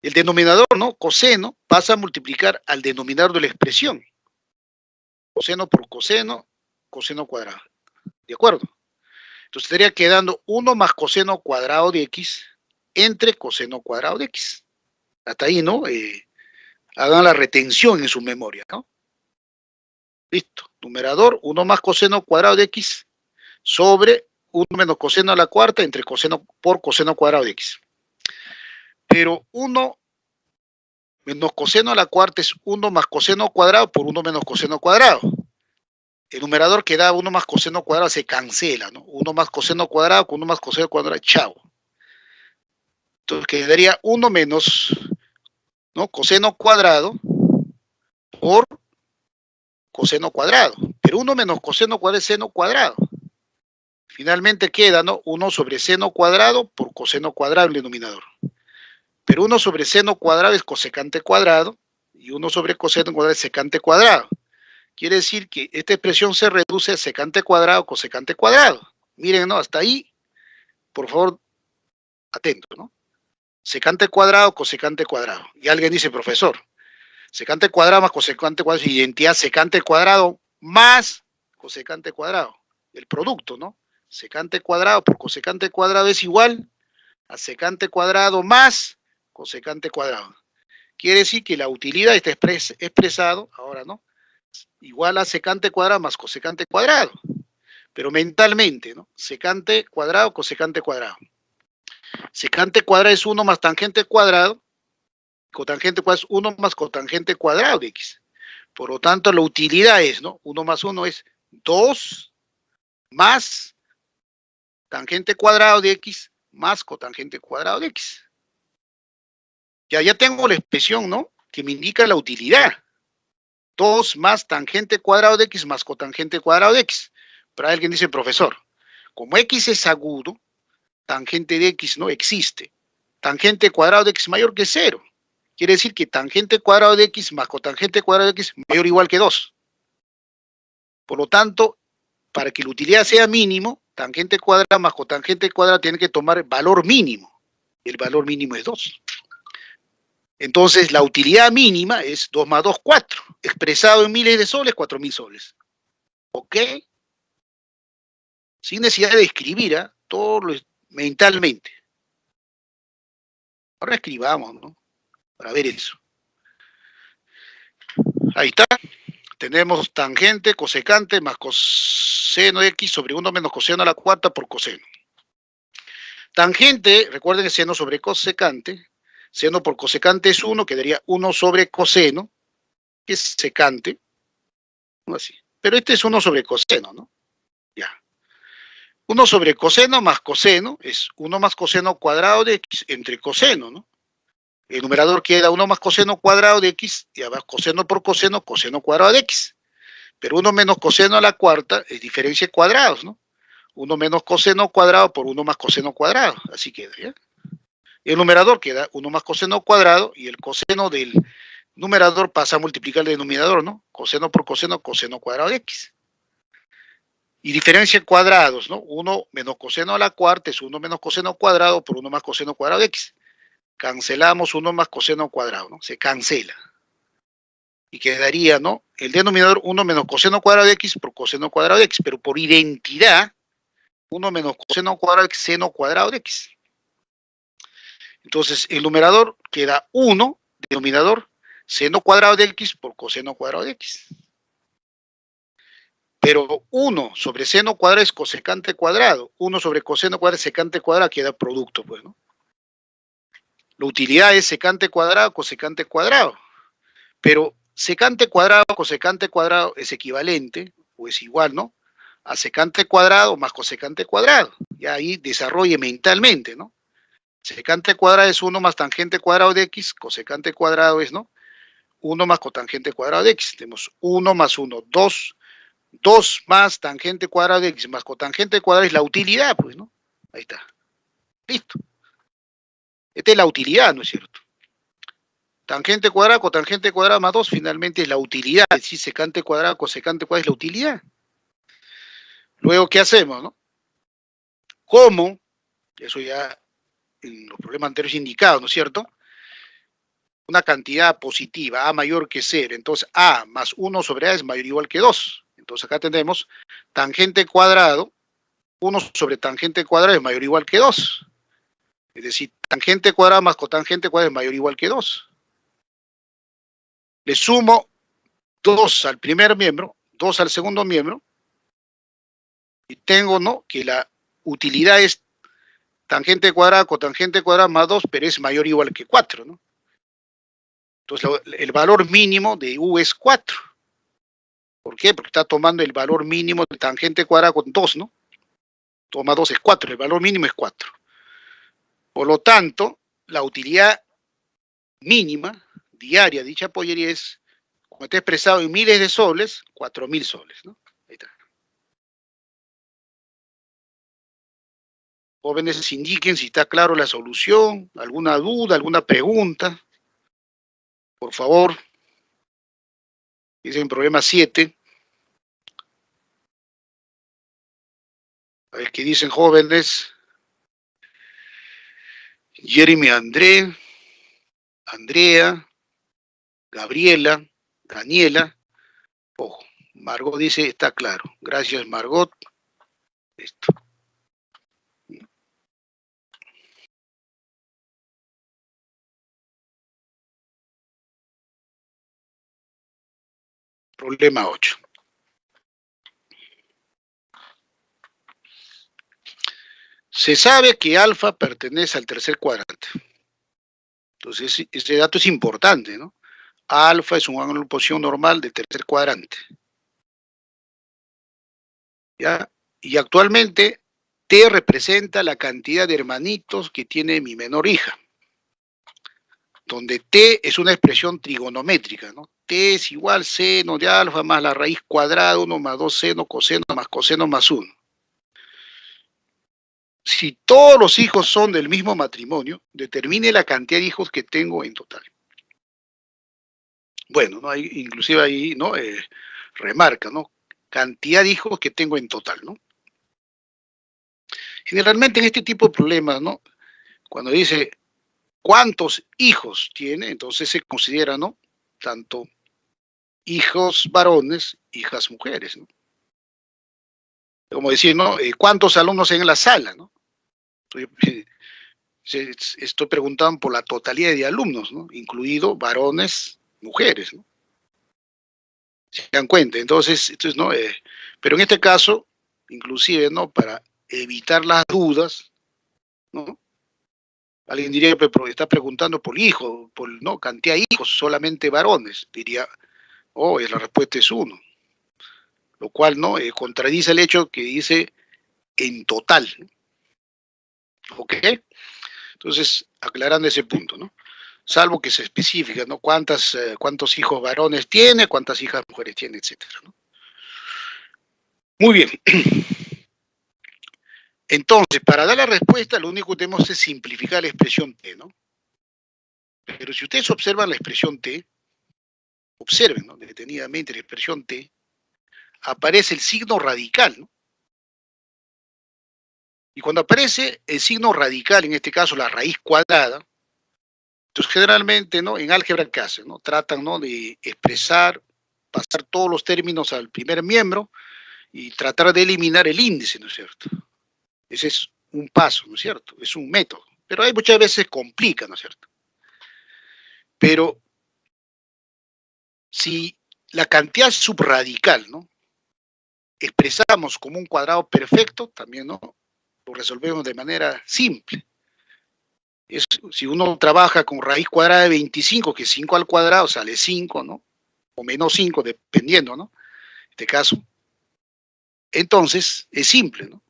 El denominador, ¿no? Coseno pasa a multiplicar al denominador de la expresión. Coseno por coseno, coseno cuadrado. ¿De acuerdo? Entonces estaría quedando 1 más coseno cuadrado de x entre coseno cuadrado de x. Hasta ahí, ¿no? Hagan la retención en su memoria, ¿no? Listo. Numerador, 1 más coseno cuadrado de x sobre 1 menos coseno a la cuarta entre coseno por coseno cuadrado de x. Pero 1 menos coseno a la cuarta es 1 más coseno cuadrado por 1 menos coseno cuadrado. El numerador que da 1 más coseno cuadrado se cancela, ¿no? 1 más coseno cuadrado con 1 más coseno cuadrado, chao. Entonces quedaría 1 menos, ¿no? Coseno cuadrado por coseno cuadrado. Pero 1 menos coseno cuadrado es seno cuadrado. Finalmente queda, ¿no? 1 sobre seno cuadrado por coseno cuadrado el denominador. Pero 1 sobre seno cuadrado es cosecante cuadrado y 1 sobre coseno cuadrado es secante cuadrado. Quiere decir que esta expresión se reduce a secante cuadrado, cosecante cuadrado. Miren, ¿no? Hasta ahí, por favor, atento, ¿no? Secante cuadrado, cosecante cuadrado. Y alguien dice, profesor, secante cuadrado más cosecante cuadrado es identidad secante cuadrado más cosecante cuadrado. El producto, ¿no? Secante cuadrado por cosecante cuadrado es igual a secante cuadrado más cosecante cuadrado. Quiere decir que la utilidad está expresado, ahora, ¿no? Igual a secante cuadrado más cosecante cuadrado. pero mentalmente, ¿no? Secante cuadrado, cosecante cuadrado. Secante cuadrado es 1 más tangente cuadrado, cotangente cuadrado es 1 más cotangente cuadrado de x. Por lo tanto, la utilidad es, ¿no? 1 más 1 es 2 más tangente cuadrado de x más cotangente cuadrado de x. Ya tengo la expresión, ¿no? Que me indica la utilidad. 2 más tangente cuadrado de x más cotangente cuadrado de x. Pero alguien dice, profesor, como x es agudo, tangente de x no existe. Tangente cuadrado de x mayor que 0. Quiere decir que tangente cuadrado de x más cotangente cuadrado de x mayor o igual que 2. Por lo tanto, para que la utilidad sea mínimo, tangente cuadrada más cotangente cuadrada tiene que tomar valor mínimo. El valor mínimo es 2. Entonces, la utilidad mínima es 2 más 2, 4. Expresado en miles de soles, 4.000 soles. ¿Ok? Sin necesidad de escribir, ¿eh? Todo mentalmente. Ahora escribamos, ¿no? Para ver eso. Ahí está. Tenemos tangente, cosecante, más coseno de x sobre 1 menos coseno a la cuarta por coseno. Tangente, recuerden que seno sobre cosecante. Seno por cosecante es 1, quedaría 1 sobre coseno, que es secante. Así. Pero este es 1 sobre coseno, ¿no? Ya. 1 sobre coseno más coseno es 1 más coseno cuadrado de x entre coseno, ¿no? El numerador queda 1 más coseno cuadrado de x, y abajo coseno por coseno, coseno cuadrado de x. Pero 1 menos coseno a la cuarta es diferencia de cuadrados, ¿no? 1 menos coseno cuadrado por 1 más coseno cuadrado. Así queda, ¿ya? El numerador queda 1 más coseno cuadrado y el coseno del numerador pasa a multiplicar el denominador, ¿no? Coseno por coseno, coseno cuadrado de x. Y diferencia de cuadrados, ¿no? 1 menos coseno a la cuarta es 1 menos coseno cuadrado por 1 más coseno cuadrado de x. Cancelamos 1 más coseno cuadrado, ¿no? Se cancela. Y quedaría, ¿no? El denominador 1 menos coseno cuadrado de x por coseno cuadrado de x, pero por identidad, 1 menos coseno cuadrado de x, seno cuadrado de x. Entonces, el numerador queda 1, denominador, seno cuadrado de x por coseno cuadrado de x. Pero 1 sobre seno cuadrado es cosecante cuadrado. 1 sobre coseno cuadrado es secante cuadrado, queda producto, pues, ¿no? La utilidad es secante cuadrado, cosecante cuadrado. Pero secante cuadrado, cosecante cuadrado es equivalente, o es igual, ¿no? A secante cuadrado más cosecante cuadrado. Y ahí desarrolle mentalmente, ¿no? Secante cuadrado es 1 más tangente cuadrado de x, cosecante cuadrado es, ¿no? 1 más cotangente cuadrado de x. Tenemos 1 más 1, 2. 2 más tangente cuadrado de x más cotangente cuadrado es la utilidad, pues, ¿no? Ahí está. Listo. Esta es la utilidad, ¿no es cierto? Tangente cuadrada, cotangente cuadrada más 2, finalmente es la utilidad. Es decir, secante cuadrada, cosecante cuadrada es la utilidad. Luego, ¿qué hacemos, no? ¿Cómo? Eso ya en los problemas anteriores indicados, ¿no es cierto? Una cantidad positiva, a mayor que 0. Entonces, a más 1 sobre a es mayor o igual que 2. Entonces, acá tenemos tangente cuadrado, 1 sobre tangente cuadrado es mayor o igual que 2. Es decir, tangente cuadrado más cotangente cuadrado es mayor o igual que 2. Le sumo 2 al primer miembro, 2 al segundo miembro, y tengo, ¿no?, que la utilidad es tangente cuadrada, cotangente cuadrada más 2, pero es mayor o igual que 4, ¿no? Entonces, el valor mínimo de u es 4. ¿Por qué? Porque está tomando el valor mínimo de tangente cuadrada con 2, ¿no? Toma 2 es 4, el valor mínimo es 4. Por lo tanto, la utilidad mínima diaria de dicha pollería es, como está expresado en miles de soles, 4.000 soles, ¿no? Ahí está. Jóvenes, indiquen si está claro la solución, alguna duda, alguna pregunta. Por favor. Dice en problema 7. A ver qué dicen jóvenes. Jeremy Andrea, Gabriela, Daniela. Ojo, Margot dice, está claro. Gracias, Margot. Listo. Problema 8. Se sabe que alfa pertenece al tercer cuadrante. Entonces, ese dato es importante, ¿no? Alfa es un ángulo de oposición normal del tercer cuadrante. ¿Ya? Y actualmente, T representa la cantidad de hermanitos que tiene mi menor hija, donde T es una expresión trigonométrica, ¿no? T es igual seno de alfa más la raíz cuadrada, 1 más 2 seno, más coseno más 1. Si todos los hijos son del mismo matrimonio, determine la cantidad de hijos que tengo en total. Bueno, ¿no? Inclusive ahí, ¿no? Remarca, ¿no? Cantidad de hijos que tengo en total, ¿no? Generalmente en este tipo de problemas, ¿no? Cuando dice cuántos hijos tiene, entonces se considera, ¿no? Tanto hijos varones, hijas mujeres, ¿no? Como decir, ¿no? ¿Cuántos alumnos hay en la sala, ¿no? Estoy preguntando por la totalidad de alumnos, ¿no? Incluido varones, mujeres, ¿no? Se dan cuenta, entonces ¿no? Pero en este caso, inclusive, ¿no? Para evitar las dudas, ¿no? Alguien diría, pero está preguntando por hijos, por no, cantidad de hijos, solamente varones. Diría, oh, la respuesta es 1. Lo cual no contradice el hecho que dice en total. ¿Ok? Entonces, aclarando ese punto, ¿no? Salvo que se especifica, ¿no? Cuántos hijos varones tiene, cuántas hijas mujeres tiene, etcétera, ¿no? Muy bien. Entonces, para dar la respuesta, lo único que tenemos es simplificar la expresión T, ¿no? Pero si ustedes observan la expresión T, observen, ¿no? Detenidamente la expresión T, aparece el signo radical, ¿no? Y cuando aparece el signo radical, en este caso la raíz cuadrada, entonces generalmente, ¿no? En álgebra, ¿qué hacen? ¿No? Tratan, ¿no? De expresar, pasar todos los términos al primer miembro y tratar de eliminar el índice, ¿no es cierto? Ese es un paso, ¿no es cierto? Es un método. Pero hay muchas veces complica, ¿no es cierto? Pero si la cantidad subradical, ¿no? Expresamos como un cuadrado perfecto, también, ¿no? Lo resolvemos de manera simple. Si uno trabaja con raíz cuadrada de 25, que 5 al cuadrado sale 5, ¿no? O menos 5, dependiendo, ¿no? En este caso. Entonces, es simple, ¿no?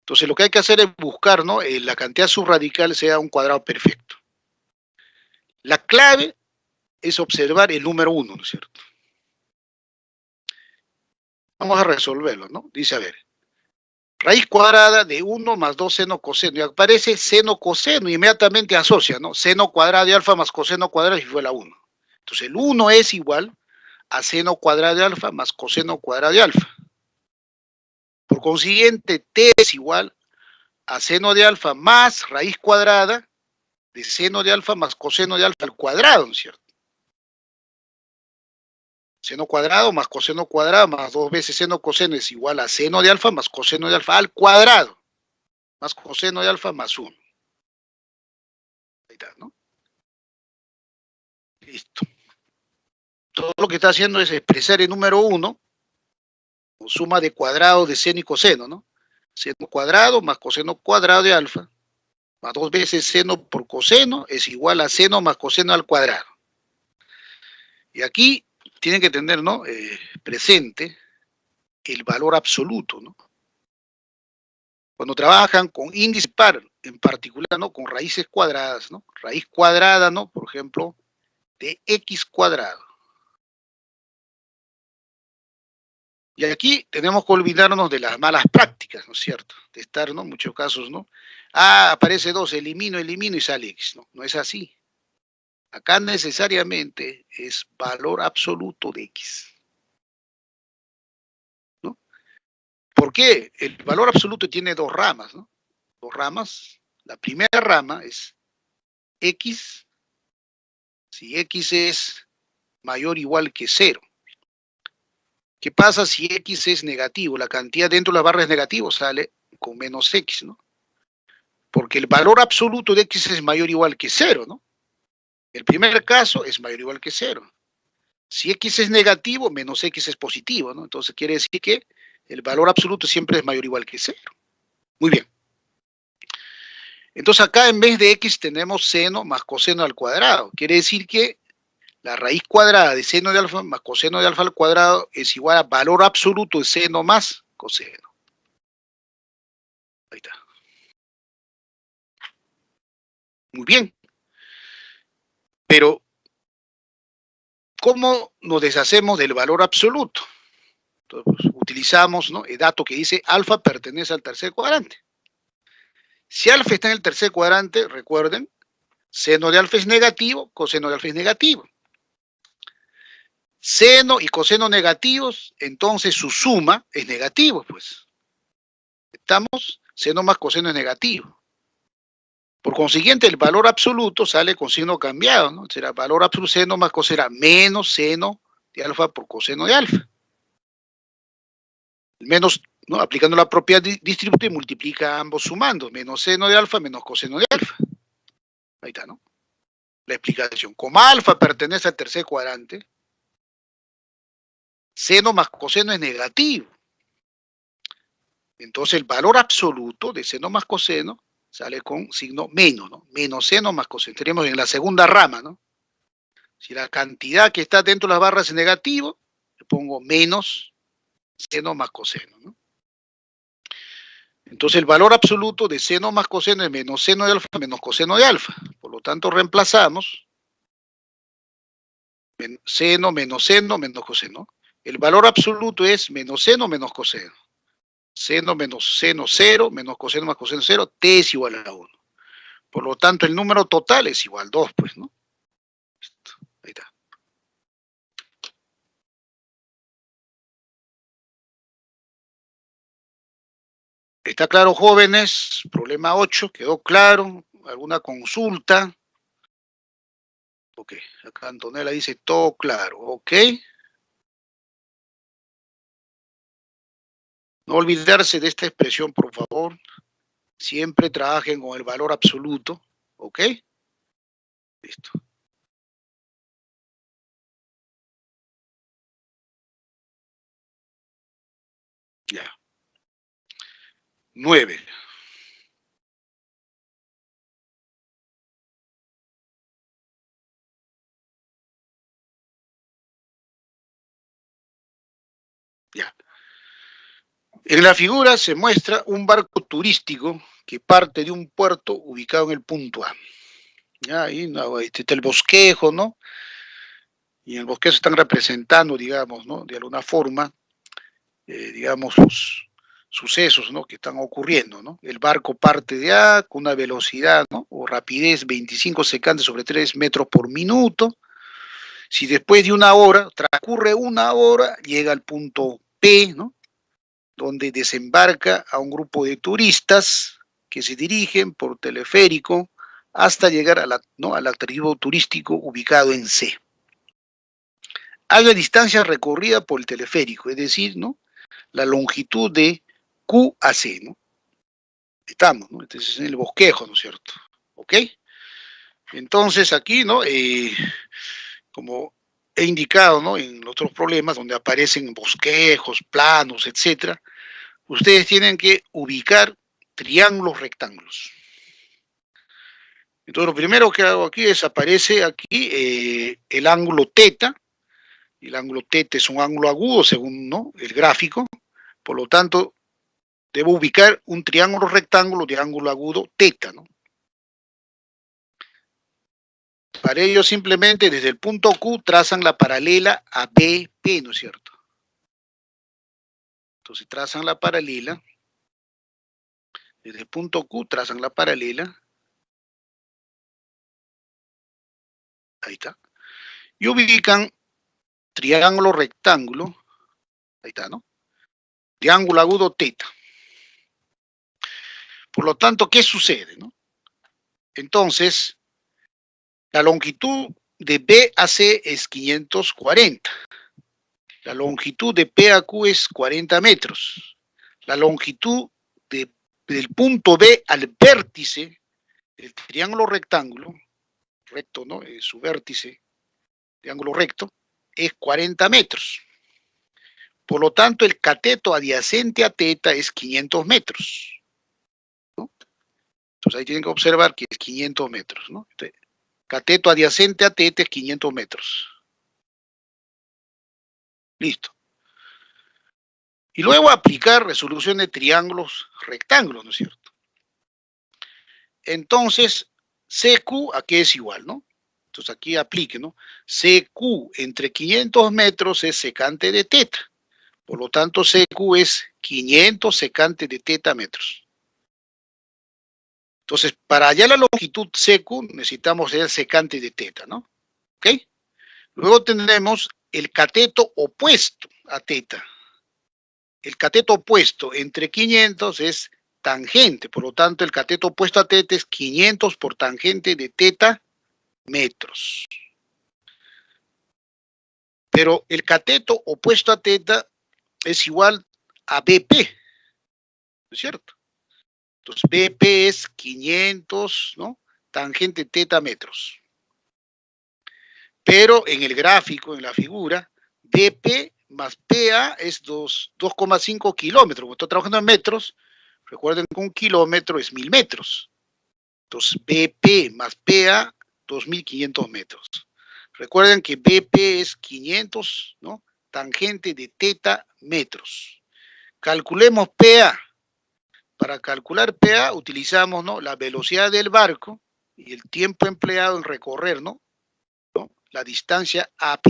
Entonces, lo que hay que hacer es buscar, ¿no? La cantidad subradical sea un cuadrado perfecto. La clave es observar el número 1, ¿no es cierto? Vamos a resolverlo, ¿no? Dice, a ver, raíz cuadrada de 1 más 2 seno coseno. Y aparece seno coseno, inmediatamente asocia, ¿no? Seno cuadrado de alfa más coseno cuadrado y fue la 1. Entonces, el 1 es igual a seno cuadrado de alfa más coseno cuadrado de alfa. Por consiguiente, T es igual a seno de alfa más raíz cuadrada de seno de alfa más coseno de alfa al cuadrado, ¿no es cierto? Seno cuadrado más coseno cuadrado más 2 veces seno coseno es igual a seno de alfa más coseno de alfa al cuadrado, más coseno de alfa más 1. Ahí está, ¿no? Listo. Todo lo que está haciendo es expresar el número 1 con suma de cuadrados de seno y coseno, ¿no? Seno cuadrado más coseno cuadrado de alfa más 2 veces seno por coseno es igual a seno más coseno al cuadrado. Y aquí tienen que tener, ¿no? Presente el valor absoluto, ¿no? Cuando trabajan con índice par, en particular, ¿no? Con raíces cuadradas, ¿no? Raíz cuadrada, ¿no? Por ejemplo, de x cuadrado. Y aquí tenemos que olvidarnos de las malas prácticas, ¿no es cierto? De estar, ¿no? En muchos casos, ¿no? Ah, aparece 2, elimino y sale x, ¿no? No es así. Acá necesariamente es valor absoluto de x. ¿No? ¿Por qué? El valor absoluto tiene 2 ramas, ¿no? 2 ramas. La primera rama es x, si x es mayor o igual que 0. ¿Qué pasa si x es negativo? La cantidad dentro de la barra es negativo, sale con menos x, ¿no? Porque el valor absoluto de x es mayor o igual que 0, ¿no? El primer caso es mayor o igual que 0. Si x es negativo, menos x es positivo, ¿no? Entonces quiere decir que el valor absoluto siempre es mayor o igual que 0. Muy bien. Entonces acá en vez de x tenemos seno más coseno al cuadrado. Quiere decir que la raíz cuadrada de seno de alfa más coseno de alfa al cuadrado es igual a valor absoluto de seno más coseno. Ahí está. Muy bien. Pero, ¿cómo nos deshacemos del valor absoluto? Entonces, utilizamos, ¿no?, el dato que dice alfa pertenece al tercer cuadrante. Si alfa está en el tercer cuadrante, recuerden, seno de alfa es negativo, coseno de alfa es negativo. Seno y coseno negativos, entonces su suma es negativo, pues. Estamos, seno más coseno es negativo. Por consiguiente, el valor absoluto sale con signo cambiado, ¿no? Será valor absoluto seno más coseno, será menos seno de alfa por coseno de alfa. Menos, ¿no?, aplicando la propiedad distributiva, multiplica ambos sumando, menos seno de alfa menos coseno de alfa. Ahí está, ¿no? La explicación. Como alfa pertenece al tercer cuadrante, seno más coseno es negativo. Entonces el valor absoluto de seno más coseno sale con signo menos, ¿no? Menos seno más coseno. Tenemos en la segunda rama, ¿no? Si la cantidad que está dentro de las barras es negativo, le pongo menos seno más coseno, ¿no? Entonces el valor absoluto de seno más coseno es menos seno de alfa menos coseno de alfa. Por lo tanto reemplazamos seno menos coseno. El valor absoluto es menos seno menos coseno. Seno menos seno 0 menos coseno más coseno 0, t es igual a 1. Por lo tanto el número total es igual a 2, pues, ¿no? Ahí está. ¿Está claro, jóvenes? Problema 8, ¿quedó claro? ¿Alguna consulta? Ok, acá Antonella dice todo claro, ok. No olvidarse de esta expresión, por favor. Siempre trabajen con el valor absoluto, ok. Listo. Ya. 9. Ya. En la figura se muestra un barco turístico que parte de un puerto ubicado en el punto A. Ya, ahí está el bosquejo, ¿no? Y en el bosquejo se están representando, digamos, ¿no?, de alguna forma, digamos, los sucesos, ¿no?, que están ocurriendo, ¿no? El barco parte de A con una velocidad, ¿no?, o rapidez 25 secantes sobre 3 metros por minuto. Si después de una hora, transcurre una hora, llega al punto P, ¿no?, donde desembarca a un grupo de turistas que se dirigen por teleférico hasta llegar a al atractivo turístico ubicado en C. Hay la distancia recorrida por el teleférico, es decir, ¿no?, la longitud de Q a C, ¿no? Estamos, ¿no? Entonces en el bosquejo, ¿no es cierto? ¿Ok? Entonces aquí, ¿no?, como he indicado, ¿no?, en los otros problemas donde aparecen bosquejos, planos, etcétera, ustedes tienen que ubicar triángulos rectángulos. Entonces lo primero que hago aquí es, aparece aquí el ángulo teta. El ángulo teta es un ángulo agudo según, ¿no?, el gráfico. Por lo tanto, debo ubicar un triángulo rectángulo de ángulo agudo teta, ¿no? Para ello simplemente desde el punto Q trazan la paralela a BP, ¿no es cierto? Entonces trazan la paralela, desde el punto Q trazan la paralela, ahí está, y ubican triángulo rectángulo, ahí está, ¿no?, de ángulo agudo teta. Por lo tanto, ¿qué sucede, no? Entonces, la longitud de B a C es 540. La longitud de P a Q es 40 metros. La longitud del punto B al vértice del triángulo rectángulo, recto, ¿no?, su vértice de ángulo recto, es 40 metros. Por lo tanto, el cateto adyacente a teta es 500 metros. Entonces ahí tienen que observar que es 500 metros, ¿no? Entonces, cateto adyacente a teta es 500 metros. Listo. Y luego aplicar resolución de triángulos rectángulos, ¿no es cierto? Entonces, CQ, ¿a qué es igual, no? Entonces aquí aplique, ¿no? CQ entre 500 metros es secante de teta. Por lo tanto, CQ es 500 secante de teta metros. Entonces, para hallar la longitud CQ, necesitamos el secante de teta, ¿no? ¿Ok? Luego tendremos el cateto opuesto a teta. El cateto opuesto entre 500 es tangente, por lo tanto, el cateto opuesto a teta es 500 por tangente de teta metros. Pero el cateto opuesto a teta es igual a BP, ¿no es cierto? Entonces, BP es 500, ¿no? Tangente teta metros. Pero en el gráfico, en la figura, BP más PA es 2,5 kilómetros. Como estoy trabajando en metros, recuerden que un kilómetro es 1000 metros. Entonces, BP más PA, 2500 metros. Recuerden que BP es 500, ¿no? Tangente de teta metros. Calculemos PA. Para calcular PA utilizamos, ¿no?, la velocidad del barco y el tiempo empleado en recorrer, ¿no? La distancia AP.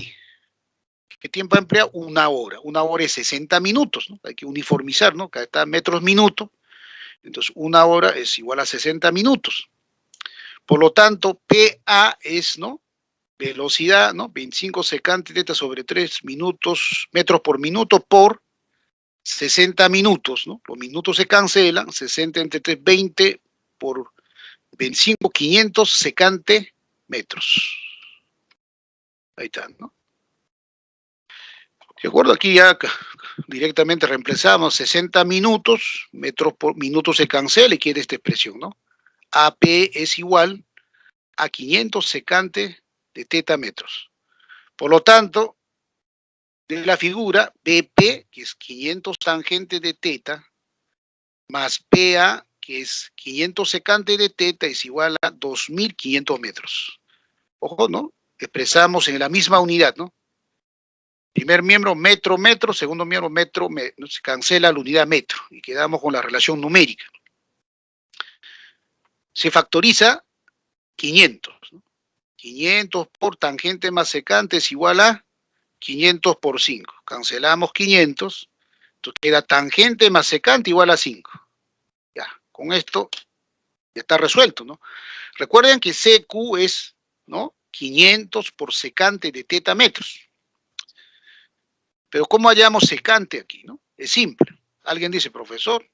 ¿Qué tiempo ha empleado? Una hora. Una hora es 60 minutos, ¿no? Hay que uniformizar, ¿no? Cada metros minuto. Entonces, una hora es igual a 60 minutos. Por lo tanto, PA es, ¿no?, velocidad, ¿no?, 25 secante teta sobre 3 minutos, metros por minuto por 60 minutos, ¿no? Los minutos se cancelan, 60 entre 3, 20 por 25, 500 secante metros. Ahí está, ¿no? De acuerdo, aquí ya directamente reemplazamos 60 minutos, metros por minuto se cancela y queda esta expresión, ¿no? AP es igual a 500 secante de teta metros. Por lo tanto, de la figura, BP, que es 500 tangente de teta, más PA, que es 500 secante de teta, es igual a 2500 metros. Ojo, ¿no? Expresamos en la misma unidad, ¿no? Primer miembro, metro, metro. Segundo miembro, metro, se cancela la unidad metro. Y quedamos con la relación numérica. Se factoriza 500, ¿no? 500 por tangente más secante es igual a 500 por 5. Cancelamos 500. Entonces queda tangente más secante igual a 5. Ya, con esto ya está resuelto, ¿no? Recuerden que CQ es, ¿no?, 500 por secante de teta metros. Pero ¿cómo hallamos secante aquí, no? Es simple. Alguien dice, profesor,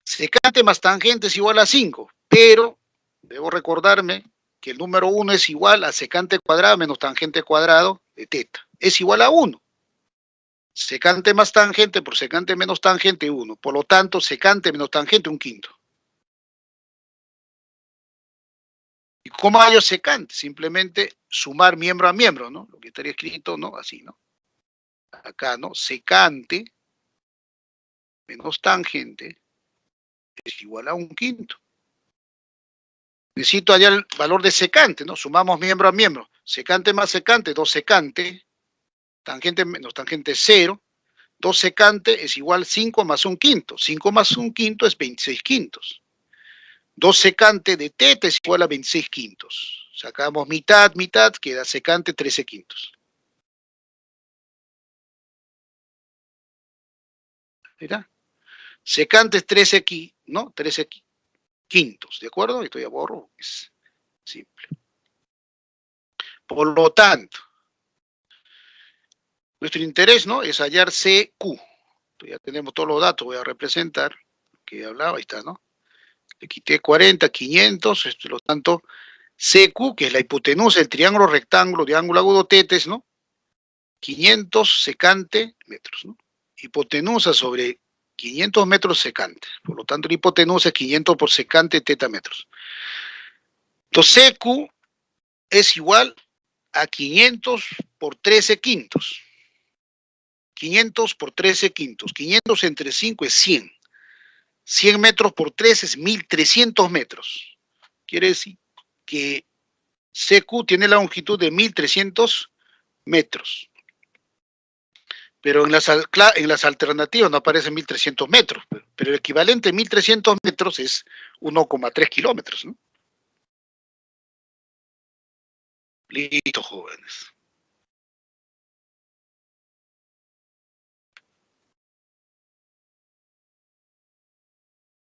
secante más tangente es igual a 5, pero debo recordarme que el número 1 es igual a secante cuadrado menos tangente cuadrado de teta. Es igual a 1. Secante más tangente por secante menos tangente, 1. Por lo tanto, secante menos tangente, 1/5. ¿Y cómo hallo secante? Simplemente sumar miembro a miembro, ¿no? Lo que estaría escrito, ¿no? Así, ¿no? Acá, ¿no? Secante menos tangente es igual a 1/5. Necesito hallar el valor de secante, ¿no? Sumamos miembro a miembro. Secante más secante, 2 secante. Tangente menos tangente, 0. 2 secante es igual a 5 más 1/5. 5 más 1/5 es 26 quintos. 2 secante de teta es igual a 26 quintos. Sacamos mitad, mitad, queda secante 13 quintos. ¿Verdad? Secante es 13 aquí, ¿no? 13 quintos, ¿de acuerdo? Esto ya borro, es simple. Por lo tanto, nuestro interés, ¿no?, es hallar CQ. Entonces ya tenemos todos los datos, voy a representar, que hablaba, ahí está, ¿no? Le quité 40, 500, por lo tanto, CQ, que es la hipotenusa del triángulo rectángulo de ángulo agudo tetes, ¿no? 500 secante metros, ¿no? Hipotenusa sobre 500 metros secante. Por lo tanto, la hipotenusa es 500 por secante teta metros. Entonces, CQ es igual a 500 por 13 quintos. 500 por 13 quintos. 500 entre 5 es 100. 100 metros por 3 es 1300 metros. Quiere decir que CQ tiene la longitud de 1300 metros. Pero en las alternativas no aparecen 1300 metros, pero el equivalente a 1300 metros es 1,3 kilómetros, ¿no? Listo, jóvenes.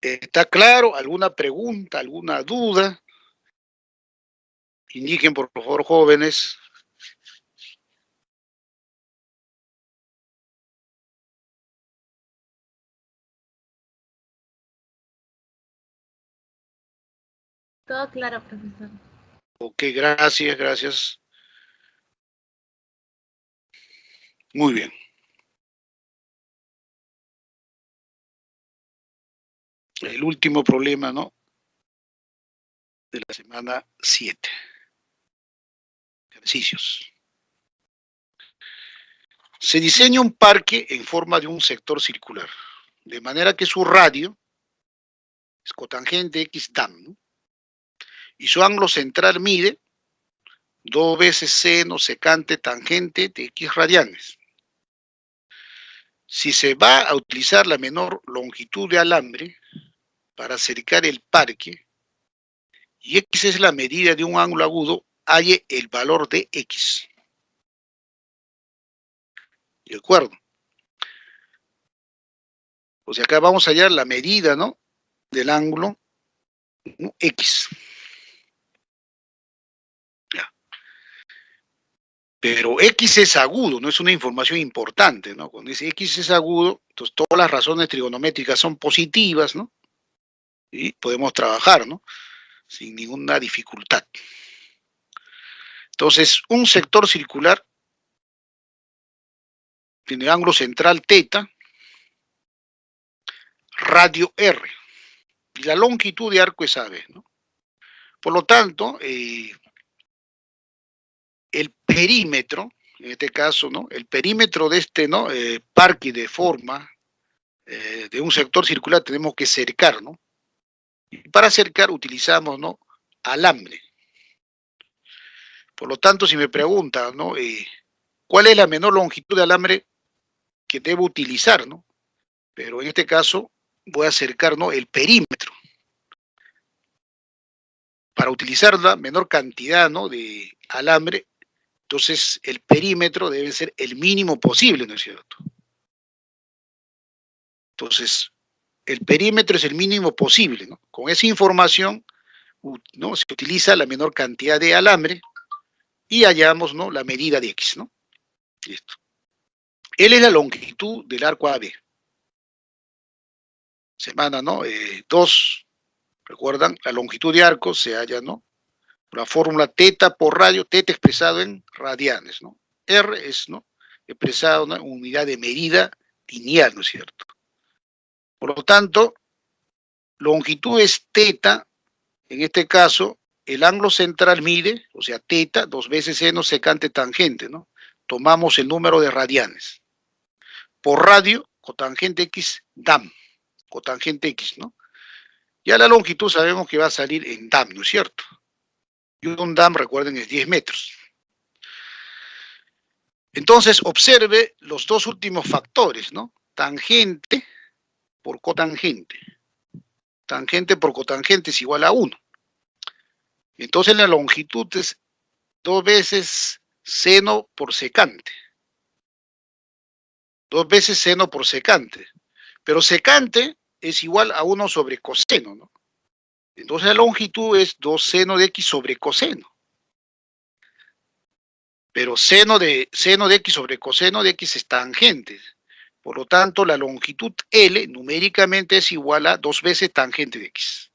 ¿Está claro? ¿Alguna pregunta, alguna duda? Indiquen, por favor, jóvenes. Todo claro, profesor. Ok, gracias, gracias. Muy bien. El último problema, ¿no? De la semana 7. Ejercicios. Se diseña un parque en forma de un sector circular, de manera que su radio es cotangente X tan, ¿no? Y su ángulo central mide 2 veces seno secante tangente de X radianes. Si se va a utilizar la menor longitud de alambre para cercar el parque, y X es la medida de un ángulo agudo, halle el valor de X. ¿De acuerdo? O sea, acá vamos a hallar la medida, ¿no? Del ángulo, ¿no? X. Ya. Pero X es agudo, no es una información importante, ¿no? Cuando dice X es agudo, entonces todas las razones trigonométricas son positivas, ¿no? Y podemos trabajar, ¿no? Sin ninguna dificultad. Entonces, un sector circular tiene ángulo central θ, radio R, y la longitud de arco es AB, ¿no? Por lo tanto, el perímetro, en este caso, ¿no? El perímetro de este, ¿no? Parque de forma de un sector circular tenemos que cercar, ¿no? Y para cercar utilizamos, ¿no? Alambre. Por lo tanto, si me preguntan, ¿no? ¿Cuál es la menor longitud de alambre que debo utilizar, ¿no? Pero en este caso voy a cercar, ¿no? El perímetro. Para utilizar la menor cantidad, ¿no? De alambre, entonces el perímetro debe ser el mínimo posible, ¿no es cierto? Entonces, el perímetro es el mínimo posible, ¿no? Con esa información, ¿no? Se utiliza la menor cantidad de alambre y hallamos, ¿no? La medida de X, ¿no? Listo. L es la longitud del arco AB. Semana, ¿no? 2, recuerdan, la longitud de arco se halla, ¿no? La fórmula θ por radio, θ expresado en radianes, ¿no? R es, ¿no? Expresado en unidad de medida lineal, ¿no es cierto? Por lo tanto, longitud es θ, en este caso, el ángulo central mide, o sea, θ, 2 veces seno secante tangente, ¿no? Tomamos el número de radianes. Por radio, cotangente X, DAM, cotangente X, ¿no? Ya la longitud sabemos que va a salir en DAM, ¿no es cierto? Y un DAM, recuerden, es 10 metros. Entonces, observe los dos últimos factores, ¿no? Tangente por cotangente. Tangente por cotangente es igual a 1. Entonces, la longitud es 2 veces seno por secante. 2 veces seno por secante. Pero secante es igual a 1 sobre coseno, ¿no? Entonces, la longitud es 2 seno de X sobre coseno. Pero seno de X sobre coseno de X es tangente. Por lo tanto, la longitud L numéricamente es igual a 2 veces tangente de X.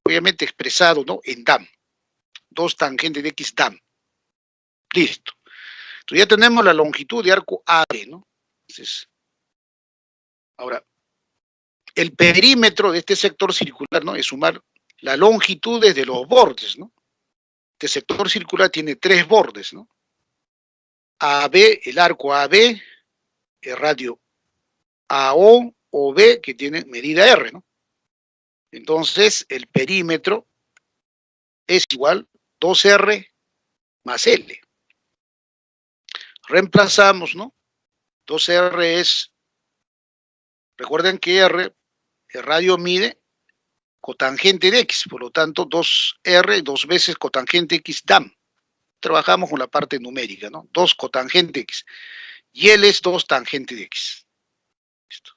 Obviamente expresado, ¿no? En DAM. 2 tangente de X DAM. Listo. Entonces ya tenemos la longitud de arco AB, ¿no? Entonces, ahora, el perímetro de este sector circular, ¿no? Es sumar las longitudes de los bordes, ¿no? Este sector circular tiene 3 bordes, ¿no? AB, el arco AB, el radio AO o B, que tiene medida R, ¿no? Entonces, el perímetro es igual 2R más L. Reemplazamos, ¿no? 2R es, recuerden que R, el radio mide cotangente de X, por lo tanto 2R, 2 veces cotangente X DAM. Trabajamos con la parte numérica, ¿no? 2 cotangente X. Y L es 2 tangente de X. Listo.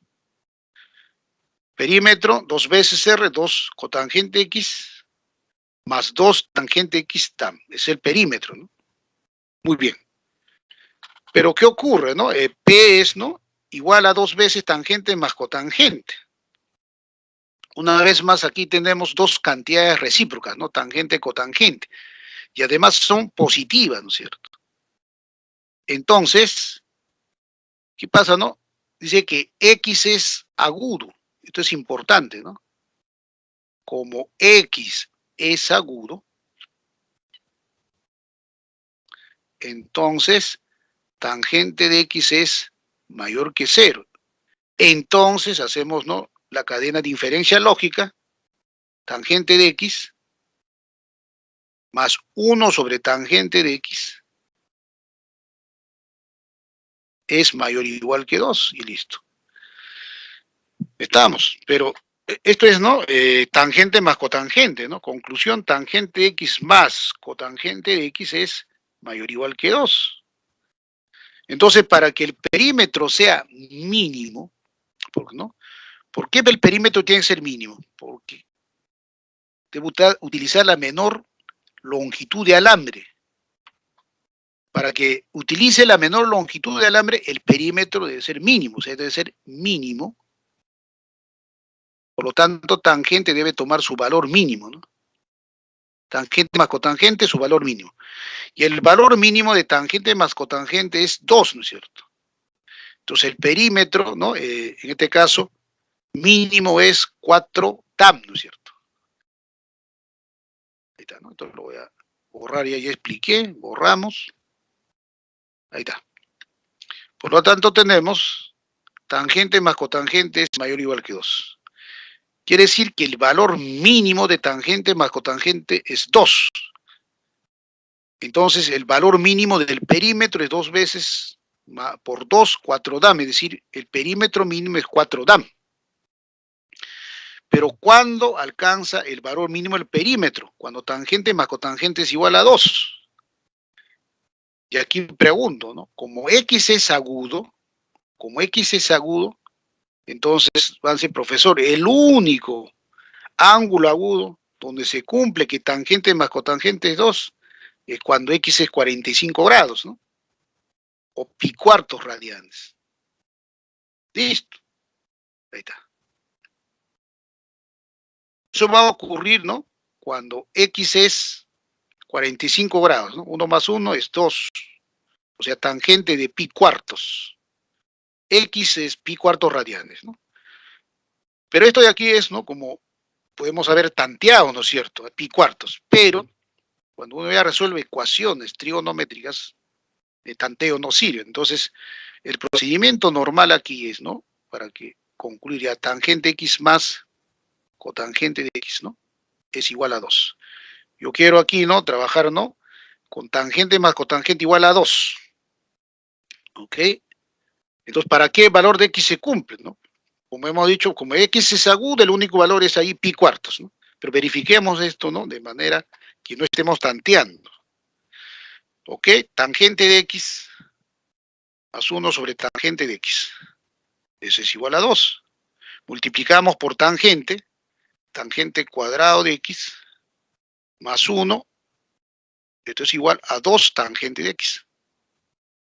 Perímetro, 2 veces R, 2 cotangente X, más 2 tangente X DAM. Es el perímetro, ¿no? Muy bien. Pero ¿qué ocurre, no? P es, ¿no? Igual a 2 veces tangente más cotangente. Una vez más, aquí tenemos dos cantidades recíprocas, ¿no? Tangente, cotangente. Y además son positivas, ¿no es cierto? Entonces, ¿qué pasa, no? Dice que X es agudo. Esto es importante, ¿no? Como X es agudo, entonces tangente de X es mayor que 0. Entonces hacemos, ¿no?, la cadena de inferencia lógica, tangente de X más 1 sobre tangente de X es mayor o igual que 2 y listo. Estamos, pero esto es, ¿no? Tangente más cotangente, ¿no? Conclusión, tangente de X más cotangente de X es mayor o igual que 2. Entonces, para que el perímetro sea mínimo, ¿no? ¿Por qué el perímetro tiene que ser mínimo? Porque debe utilizar la menor longitud de alambre. Para que utilice la menor longitud de alambre, el perímetro debe ser mínimo, o sea, debe ser mínimo. Por lo tanto, tangente debe tomar su valor mínimo, ¿no? Tangente más cotangente, su valor mínimo. Y el valor mínimo de tangente más cotangente es 2, ¿no es cierto? Entonces, el perímetro, ¿no? En este caso, mínimo es 4 DAM, ¿no es cierto? Ahí está, ¿no? Entonces lo voy a borrar, ya expliqué, borramos. Ahí está. Por lo tanto, tenemos tangente más cotangente es mayor o igual que 2. Quiere decir que el valor mínimo de tangente más cotangente es 2. Entonces, el valor mínimo del perímetro es 2 veces por 2, 4 DAM, es decir, el perímetro mínimo es 4 DAM. Pero ¿cuándo alcanza el valor mínimo del perímetro? Cuando tangente más cotangente es igual a 2. Y aquí pregunto, ¿no? Como X es agudo, entonces va a decir, profesor, el único ángulo agudo donde se cumple que tangente más cotangente es 2 es cuando X es 45 grados, ¿no? O pi cuartos radianes. Listo. Ahí está. Eso va a ocurrir, ¿no? Cuando X es 45 grados, ¿no? 1 más 1 es 2. O sea, tangente de pi cuartos. X es pi cuartos radianes, ¿no? Pero esto de aquí es, ¿no?, como podemos haber tanteado, ¿no es cierto?, a pi cuartos. Pero cuando uno ya resuelve ecuaciones trigonométricas, el tanteo no sirve. Entonces, el procedimiento normal aquí es, ¿no?, para que concluir ya tangente X más cotangente de X, ¿no?, es igual a 2. Yo quiero aquí, ¿no?, trabajar, ¿no?, con tangente más cotangente igual a 2. ¿Ok? Entonces, ¿para qué valor de X se cumple, no? Como hemos dicho, como X es agudo, el único valor es ahí pi cuartos, ¿no? Pero verifiquemos esto, ¿no?, de manera que no estemos tanteando. ¿Ok? Tangente de X más 1 sobre tangente de X. Eso es igual a 2. Multiplicamos por tangente, tangente cuadrado de X más 1. Esto es igual a 2 tangente de X.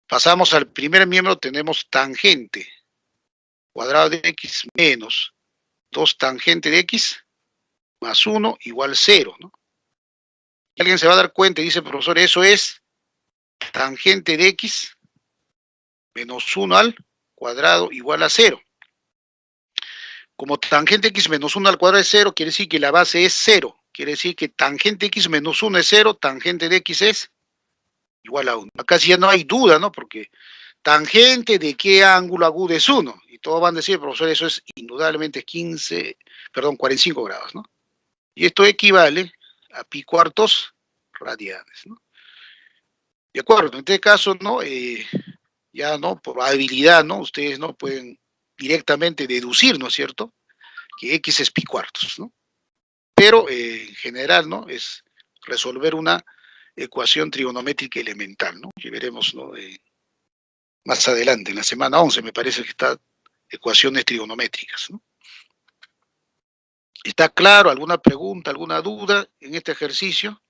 Pasamos al primer miembro, tenemos tangente cuadrado de X menos 2 tangente de X más 1 igual 0, ¿no? Y alguien se va a dar cuenta y dice, profesor, eso es tangente de X menos 1 al cuadrado igual a 0. Como tangente X menos 1 al cuadrado es 0, quiere decir que la base es 0. Quiere decir que tangente X menos 1 es 0, tangente de X es igual a 1. Acá sí ya no hay duda, ¿no? Porque tangente de qué ángulo agudo es 1. Y todos van a decir, profesor, eso es indudablemente 45 grados, ¿no? Y esto equivale a pi cuartos radianes, ¿no? De acuerdo, en este caso, ¿no? Ya, ¿no? Por habilidad, ¿no? Ustedes, ¿no? Pueden directamente deducir, ¿no es cierto?, que X es pi cuartos, ¿no? Pero en general, ¿no? Es resolver una ecuación trigonométrica elemental, ¿no? Que veremos, ¿no? Más adelante, en la semana 11, me parece que está ecuaciones trigonométricas, ¿no? ¿Está claro? ¿Alguna pregunta, alguna duda en este ejercicio?